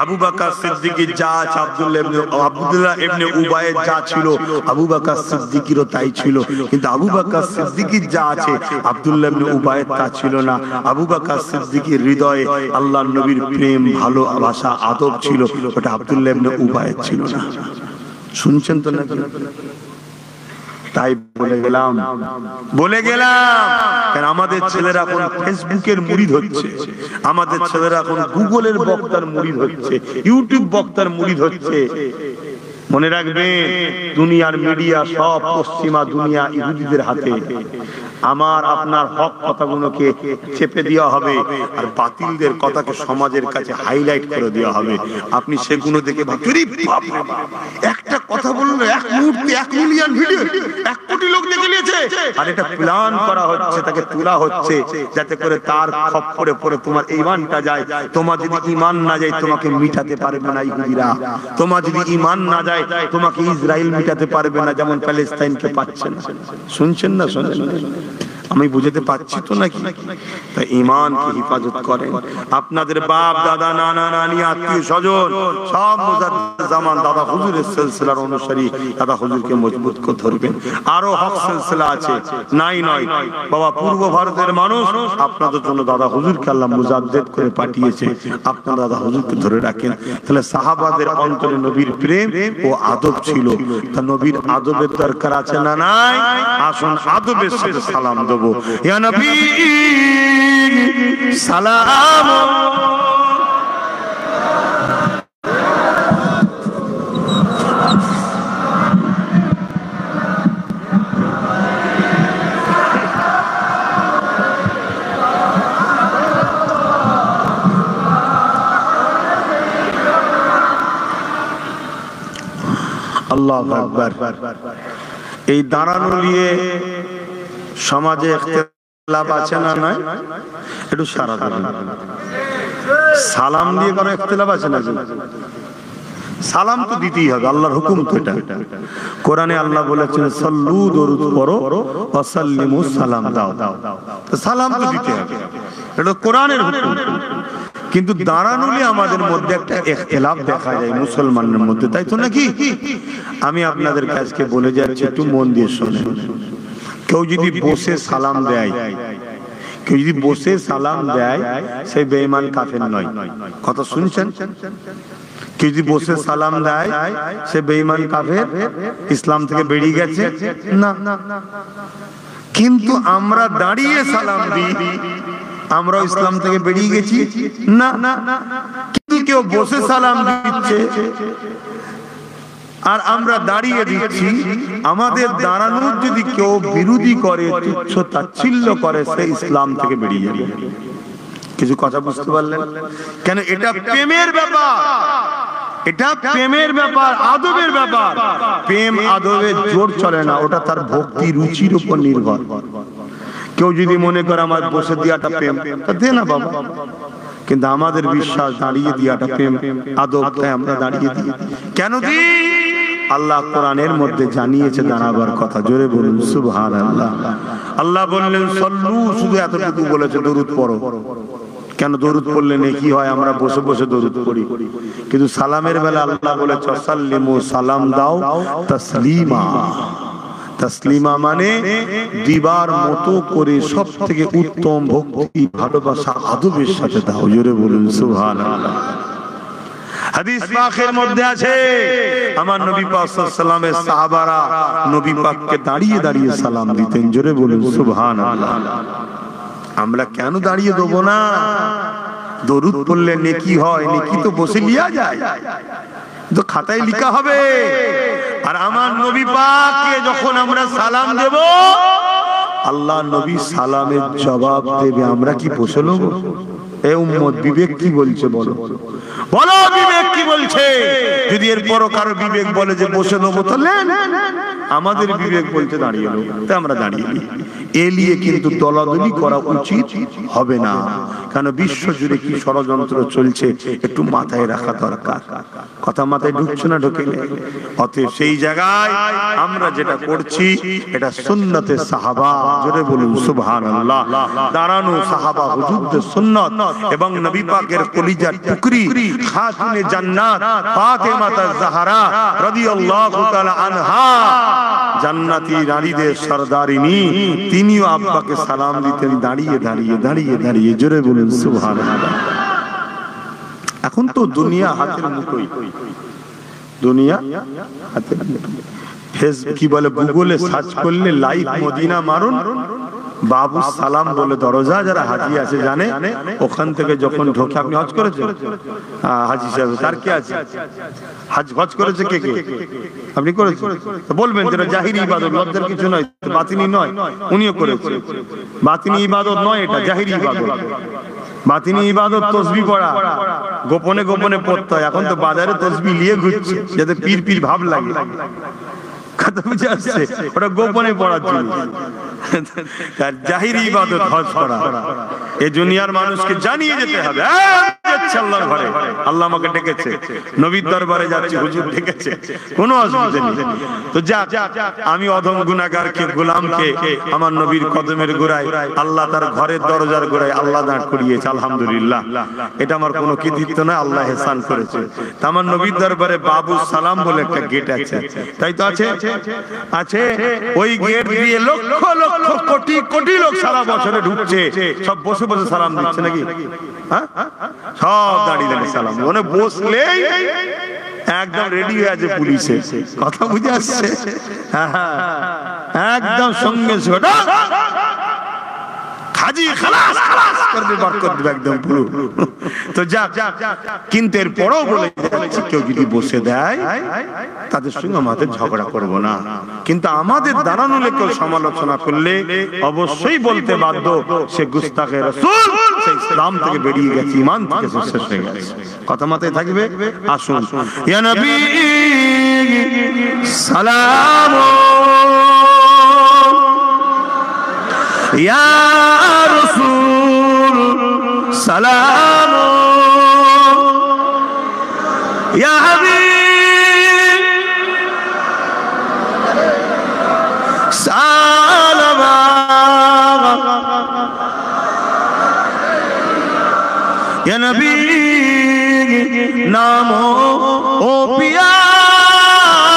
আবু বকর সিদ্দিকের যা আছে আব্দুল্লাহ ইবনে উবাইয়ের যা ছিল আবু বকর সিদ্দিকেরও তাই ছিল, কিন্তু আবু বকর সিদ্দিকের যা আছে আব্দুল্লাহ ইবনে উবাইয়ের তা ছিল না। আবু বকর সিদ্দিকের হৃদয়ে আল্লাহর নবীর প্রেম, ভালোবাসা, আদব ছিল, ওটা আব্দুল্লাহ ইবনে উবাইয়ের ছিল না। শুনছেন তো নাকি? তাই বলে গেলাম কারণ আমাদের ছেলেরা এখন ফেসবুকের মুরিদ হচ্ছে, আমাদের ছেলেরা এখন গুগলের বক্তার মুরিদ হচ্ছে, ইউটিউব বক্তার মুরিদ হচ্ছে। মনে রাখবেন দুনিয়ার মিডিয়া সব পশ্চিমা দুনিয়া ইহুদিদের হাতে। আমার আপনার হক কথাগুলোকে চেপে দেওয়া হবে আর বাতিলদের কথাকে সমাজের কাছে হাইলাইট করে দেওয়া হবে। আপনি সেগুলো দেখে একটা কথা বললো এক মুহূর্তে 1 মিলিয়ন ভিডিও 1 কোটি লোক দেখে নিয়েছে, আর এটা প্ল্যান করা হচ্ছে, তাকে তোলা হচ্ছে যাতে করে তার খপ্পরে পড়ে তোমার ঈমানটা যায়। তোমার যদি ঈমান না যায় তোমাকে মিটাতে পারবে না ইহুদিরা, তোমার যদি ঈমান না যায় তোমাকে ইসরায়েল মিটাতে পারবে না, যেমন প্যালেস্তাইনকে পাচ্ছে না। শুনছেন না? শোনেন, আমি বুঝাতে পারছি তো নাকি? তাই ঈমানকে হেফাজত করেন। আপনাদের বাপ দাদা নানা নানি আত্মীয় স্বজন সব মুজাদ্দিদ জামান দাদা হুজুরের সিলসিলার অনুসারী, দাদা হুজুরকে মজবুত করে ধরবেন। আরো হক সিলসিলা আছে, নাই নয় বাবা, পূর্ব ভারতের মানুষ আপনাদের জন্য দাদা হুজুরকে আল্লাহ মুজাদ্দিদ করে পাঠিয়েছে, আপনারা দাদা হুজুরকে ধরে রাখেন। তাহলে সাহাবাদের অন্তরে নবীর প্রেম ও আদব ছিল, তা নবীর আদবের দরকার আছে না নাই? আসুন আদবের সাথে সালাম দেব। ইয়া নবী সালাম। আল্লাহু আকবার। এই দাঁড়ানো নিয়ে সমাজে ইখতিলাফ আছে না নাই? একটু সারা দেবেন। সালাম দিয়ে কোনো ইখতিলাফ আছে না? সালাম তো দিতেই হবে, আল্লাহর হুকুম তো এটা। কোরআনে আল্লাহ বলেছেন সাল্লু, দরুদ পড়ো, ওয়া সাল্লিমু, সালাম দাও। তো সালাম তো দিতে হবে, এটা কোরআনের হুকুম। কিন্তু দাঁড়ানোলে আমাদের মধ্যে একটা ইখতিলাফ দেখা যায় মুসলমানদের মধ্যে, তাই তো নাকি? আমি আপনাদের কাছে বলে যাচ্ছি, একটু মন দিয়ে শোনেন। কেউ যদি বসে সালাম দেয়, কেউ যদি বসে সালাম দেয়, সে বেঈমান কাফের নয়। কথা শুনছেন? কেউ যদি বসে সালাম দেয় সে বেঈমান কাফের, ইসলাম থেকে বেরিয়ে গেছে না। কিন্তু আমরা দাঁড়িয়ে সালাম দিই, আমরা ইসলাম থেকে বেরিয়ে গেছি না। কিন্তু কেউ বসে সালাম দিচ্ছে আর আমরা দাঁড়িয়ে দিচ্ছি, আমাদের দাঁড়ানোর যদি কেউ বিরোধী করে, তুচ্ছ তাচ্ছিল্য করে, সে ইসলাম থেকে বেরিয়ে যাবে। কিছু কথা বুঝতে পারলেন? কেন? এটা প্রেমের ব্যাপার, এটা প্রেমের ব্যাপার, আদবের ব্যাপার। প্রেম আদবের জোর চলে না, ওটা তার ভক্তি রুচির উপর নির্ভর। কেউ যদি মনে করে আমার বসে দিয়াটা প্রেম, তা দে না বাবা। কিন্তু আমাদের বিশ্বাস দাঁড়িয়ে দিয়াটা প্রেম, আদব, তাই আমরা দাঁড়িয়ে দিই। কেন দিই? আল্লাহ কোরআনের মধ্যে জানিয়েছে দাঁড়াবার কথা। জোরে বলুন সুবহানাল্লাহ। আল্লাহ বললেন সাল্লু, শুধু এতটুকু বলেছে দরুদ পড়ো। কেন? দরুদ পড়লে নেকি হয়, আমরা বসে বসে দরুদ পড়ি। কিন্তু সালামের বেলা আল্লাহ বলেছে সাল্লিমু, সালাম দাও, তাসলিমা। তাসলিমা মানে দিবার মতো করে, সব থেকে উত্তম ভক্তি, ভালোবাসা, আদবের সাথে দাও। জোরে বলুন সুবহানাল্লাহ। হাদিস পাকের মধ্যে আছে আমার নবী পাক সাল্লাল্লাহু আলাইহি ওয়াসাল্লামের সাহাবারা নবী পাককে দাঁড়িয়ে দাঁড়িয়ে সালাম দিতেন। জোরে বলুন সুবহানাল্লাহ। আমরা কেন দাঁড়িয়ে দেব না? দরুদ পড়লে নেকি হয়, নেকি তো বসে লিয়া যায়, তো খাতায় লেখা হবে। আর আমার নবী পাককে যখন আমরা সালাম দেব, আল্লাহ নবী সালামের জবাব দেবে, আমরা কি বসে নেব? এ উম্মত, বিবেক কি বলছে বলো? বলো বিবেক কি বলছে? যদি এরপরও কারো বিবেক বলে যে বসে নেবো, তাহলে আমাদের বিবেক বলছে দাঁড়িয়ে নেবো, তাই আমরা দাঁড়িয়ে নিই। এ নিয়ে কিন্তু দলাদলি করা উচিত হবে না। কেন? বিশ্ব জুড়ে কি ষড়যন্ত্র চলছে, একটু মাথায় রাখা দরকার। কথা মাথায় ঢুকছে না? ঢোকে। অতএব সেই জায়গায় আমরা যেটা করছি, এটা সুন্নতে সাহাবা। জোরে বলুন সুবহানাল্লাহ। দাঁড়ানো সাহাবা হুজুরদের সুন্নাত এবং নবী পাকের কলিজার টুকরি খাতুনে জান্নাত ফাতেমা জাহরা রাদিয়াল্লাহু তাআলা আনহা, জান্নাতি নারীদের সরদারিনী, তিনিও আব্বাকে সালাম দিতেন দাঁড়িয়ে দাঁড়িয়ে দাঁড়িয়ে দাঁড়িয়ে। জোরে বলুন সুবহানাল্লাহ। এখন তো দুনিয়া হাতের মুঠোয়, দুনিয়া হাতের মুঠোয়। কি বলে গুগলে সার্চ করলে লাইভ মদিনা মারুন, বাবু সালাম বলে দরজা, যারা হাজি আছে জানে, ওখান থেকে যখন ঢোকে, আপনি হজ করেছেন হাজি সাহেব, তার কি আছে হজ করেছে কে কে? আপনি করেছেন? বলবেন যেটা জাহিরি ইবাদত, লজ্জার কিছু নয়, বাতিনি নয়, উনিও করেছে। বাতিনি ইবাদত নয়, এটা জাহিরি ইবাদত। বাতিনি ইবাদত তসবিহ পড়া, গোপনে গোপনে পড়তে হয়। এখন তো বাজারে তসবিহ নিয়ে ঘুরছে যাতে পীর পীর ভাব লাগে, কথা বুঝে আসছে? ওটা গোপনে পড়ার জন্য। তার জাহিরি ইবাদত হজ করা, এই দুনিয়ার মানুষকে জানিয়ে যেতে হবে আল্লাহর ঘরে আল্লাহ আমাকে ডেকেছে, নবীর দরবারে যাচ্ছি, হুজুর ডেকেছে, কোনো অসুবিধা নেই। তো যা, আমি অধম গুনাহগারকে, গোলামকে আমার নবীর কদমের গোড়ায় আল্লাহ, তার ঘরের দরজার গোড়ায় আল্লাহ দাঁড় করিয়েছে, আলহামদুলিল্লাহ। এটা আমার কোনো কৃতিত্ব নয়, আল্লাহ ইহসান করেছে। তা আমার নবীর দরবারে বাবু সালাম বলে একটা গেট আছে, তাই তো আছে, আছে। ওই গেট দিয়ে লক্ষ লক্ষ কোটি কোটি লোক সারা বছরে ঢুকছে, সব বসে বসে সালাম দিচ্ছে নাকি? হ্যাঁ, সব দাঁড়িয়ে দাঁড়িয়ে সালাম, মানে বসলেই একদম রেডি হয়ে আছে পুলিশে, কথা বুঝে আসছে? একদম সঙ্গে সঙ্গে হাজি খালাস খালাস করবে, বার করে দেবে একদম পুরো। তো যা, কিন্তু এর পরেও বলে যাচ্ছি, কেউ যদি বসে দেয় তাদের সঙ্গে আমাদের ঝগড়া করব না, কিন্তু আমাদের দাঁড়ানো কেউ সমালোচনা করলে অবশ্যই বলতে বাধ্য সে গুস্তাখে রাসূল, সে ইসলাম থেকে বেরিয়ে গেছে, ঈমান থেকে শেষ হয়ে গেছে। কথা মাথায় থাকবে। আসুন, ইয়া নবী সালাম, ইয়া রাসূল সালাম, ইয়া হাবিব সালাম, ইয়া নবী নাম ও পিয়ারা,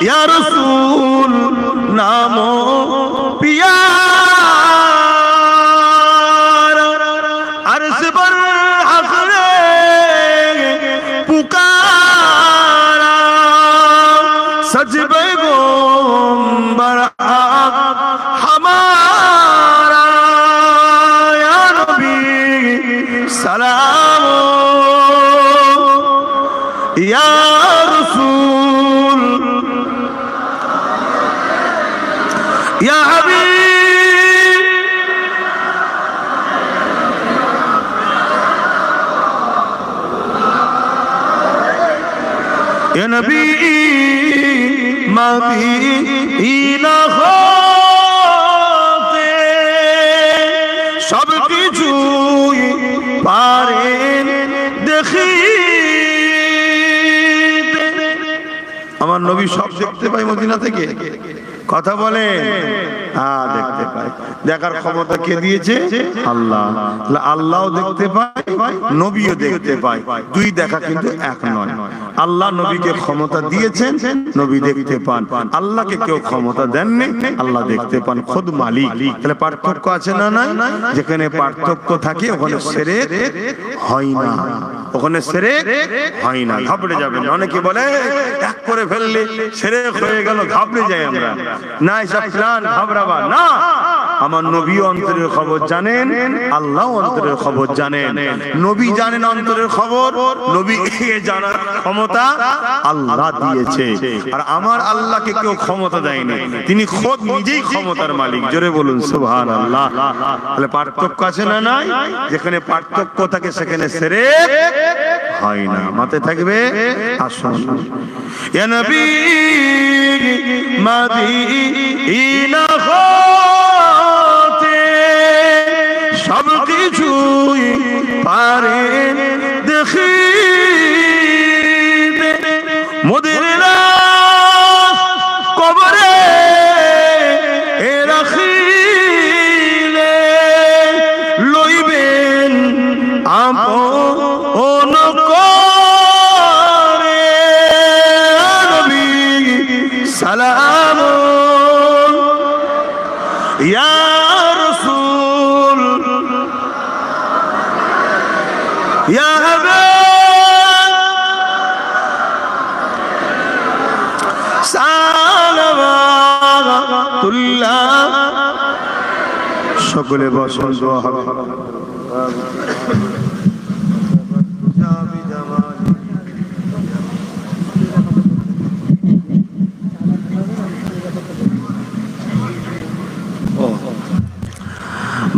ইয়া রাসূল নাম পিয়ারা, আরশ पर हक ने पुकारा, सजबे गोंबर हमारा, या नबी सलाम, या रसूल, या हबीब, या नबी मदीना होते सब কিছুই পারেন দেখিতে। আমার নবী সব দেখতে পায় মদিনা থেকে, কথা বলে, হ্যাঁ দেখতে পায়। দেখার ক্ষমতা কে দিয়েছে? আল্লাহ। আল্লাহও দেখতে পায়, নবীও দেখতে পায়, দুই দেখা কিন্তু এক নয়। আল্লাহ নবীকে ক্ষমতা দিয়েছেন, নবী দেখতে পান। আল্লাহকে কেউ ক্ষমতা দেননি, আল্লাহ দেখতে পান, খোদ মালিক। তাহলে পার্থক্য আছে না? নাই। যেখানে পার্থক্য থাকে ওখানে শিরক হয় না, ওখানে শিরক হয় না। ঘাবড়ে যাবেন, অনেকে বলে এক করে ফেললে শিরক হয়ে গেল, ঘাবড়ে যাই আমরা। না, এসব প্ল্যান ঘাবড়াবা না। আমার নবী অন্তরের খবর জানেন, আল্লাহ অন্তরের খবর জানেন। নবী জানেন অন্তরের খবর, নবীকে জানার ক্ষমতা আল্লাহ দিয়েছে। আর আমার আল্লাহকে কেউ ক্ষমতা দেয়নি, তিনি খোদ নিজেই ক্ষমতার মালিক। জোরে বলুন সুবহানাল্লাহ। তাহলে পার্থক্য আছে না? নাই। যেখানে পার্থক্য থাকে সেখানে শিরক হয় না, মাথায় থাকবে। আসুন, ইয়া নবী মদিনা হতে সব কিছুই পারেন দেখিতে, মোদের লাশ কবরে রাখিলে লইবেন আপন করে, নবী সালাম, ইয়া রাসূল, ইয়া হাবিব রহমাতুল্লাহ। সকলে বসুন, দোয়া হবে।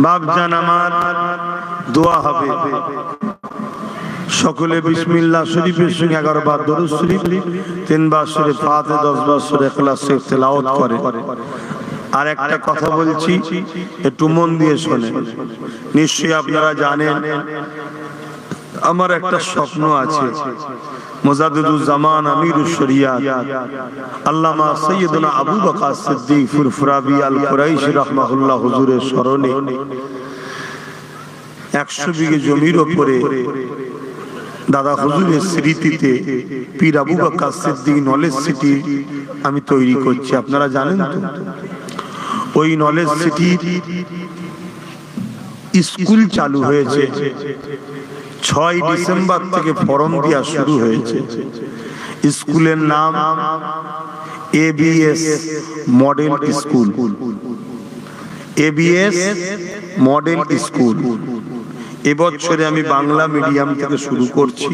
বাপজান আমার, দোয়া হবে। সকলে বিসমিল্লাহ শরীফের সঙ্গে 11 বার দরুদ শরীফ, 3 বার সূরা ফাতিহা, 10 বার সূরা ইখলাস শরীফ তেলাওয়াত করে। আর একটা কথা বলছি, একটু মন দিয়ে শোনেন। নিশ্চয়ই আপনারা জানেন আমার একটা স্বপ্ন আছে, মুজাদ্দিদুজ জামান আমিরুশ শরিয়াত আল্লামা সাইয়্যিদুনা আবু বকর সিদ্দিক ফুরফুরাবি আল কুরাইশি রাহমাহুল্লাহ হুজুরের স্মরণে 100 বিঘে জমির উপরে দাদা হুজুরের স্মৃতিতে পীর আবু বকর সিদ্দিক নলেজ সিটি আমি তৈরি করছি। আপনারা জানেন তো, ওই নলেজ সিটি স্কুল চালু হয়েছে। 6 ডিসেম্বর থেকে ফর্ম দেওয়া শুরু হয়েছে। স্কুলের নাম ABS model school. ABS model school. এবছরে আমি বাংলা মিডিয়াম থেকে শুরু করছি।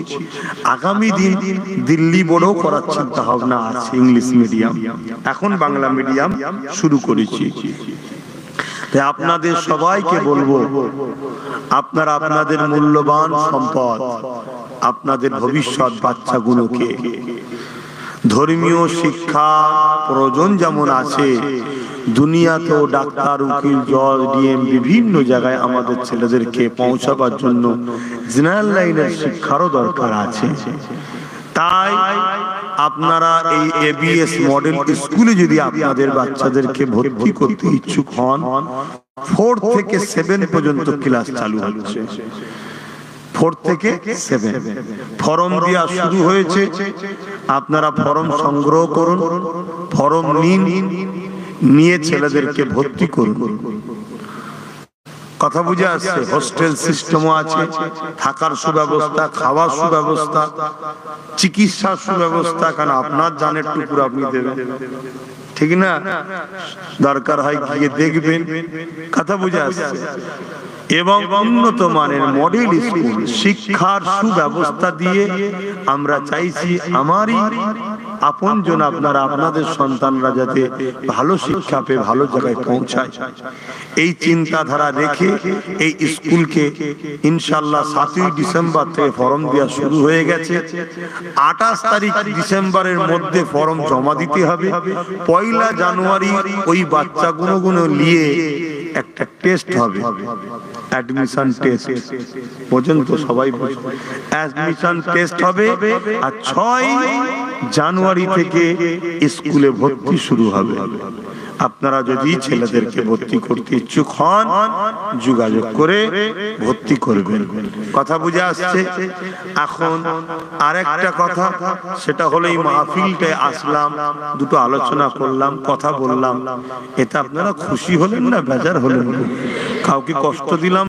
আগামী দিন দিল্লি বোর্ডও করার চিন্তা ভাবনা আছে, ইংলিশ মিডিয়াম। এখন বাংলা মিডিয়াম শুরু করেছি। তাই আপনাদের সবাইকে বলবো, আপনারা আপনাদের মূল্যবান সম্পদ, আপনাদের ভবিষ্যৎ বাচ্চাগুলোকে ধর্মীয় শিক্ষা প্রয়োজন যেমন আছে, দুনিয়াতেও ডাক্তার, উকিল, জজ, ডিএম বিভিন্ন জায়গায় আমাদের ছেলেদেরকে পৌঁছাবার জন্য জেনারেল লাইনের শিক্ষারও দরকার আছে। তাই আপনারা এই এবিএস মডেল স্কুলে যদি আপনাদের বাচ্চাদেরকে ভর্তি করতে ইচ্ছুক হন, 4 থেকে 7 পর্যন্ত ক্লাস চালু হচ্ছে। 4 থেকে 7 ফর্ম দেওয়া শুরু হয়েছে। আপনারা ফর্ম সংগ্রহ করুন, ফর্ম নিন, নিয়ে ছেলেদেরকে ভর্তি করুন। কথা বুঝে আসছে? হোস্টেল সিস্টেমও আছে, থাকার সুব্যবস্থা, খাওয়ার সুব্যবস্থা, চিকিৎসার সুব্যবস্থা। কারণ আপনার জানের টুকুর আপনি দেবেন, ঠিক না? দরকার হয় গিয়ে দেখবেন। কথা বুঝে আসছে? এবং উন্নত মানের মডেল স্কুল, শিক্ষার সুব্যবস্থা দিয়ে আমরা চাইছি আমারই আপনজন আপনারা, আপনাদের সন্তানরা যাতে ভালো শিক্ষা পেয়ে ভালো জায়গায় পৌঁছায়, এই চিন্তাধারা রেখে এই স্কুলকে ইনশাআল্লাহ 7ই ডিসেম্বর থেকে ফর্ম দেওয়া শুরু হয়ে গেছে। 28 তারিখ ডিসেম্বরের মধ্যে ফর্ম জমা দিতে হবে। 1 জানুয়ারি ওই বাচ্চাগুলো নিয়ে একটা টেস্ট হবে, অ্যাডমিশন টেস্ট। পর্যন্ত সবাই অ্যাডমিশন টেস্ট হবে। আর 6 জানুয়ারি থেকে স্কুলে ভর্তি শুরু হবে। আপনারা যদি ছেলেদেরকে ভর্তি করতে ইচ্ছুক হন, যোগাযোগ করে ভর্তি করবেন। কথা বুঝে আসছে? এখন আরেকটা কথা, সেটা হলো এই মাহফিলটায় আসলাম, দুটো আলোচনা করলাম, কথা বললাম, এটা আপনারা খুশি হলেন না বেজার হলেন? কাউকে কষ্ট দিলাম?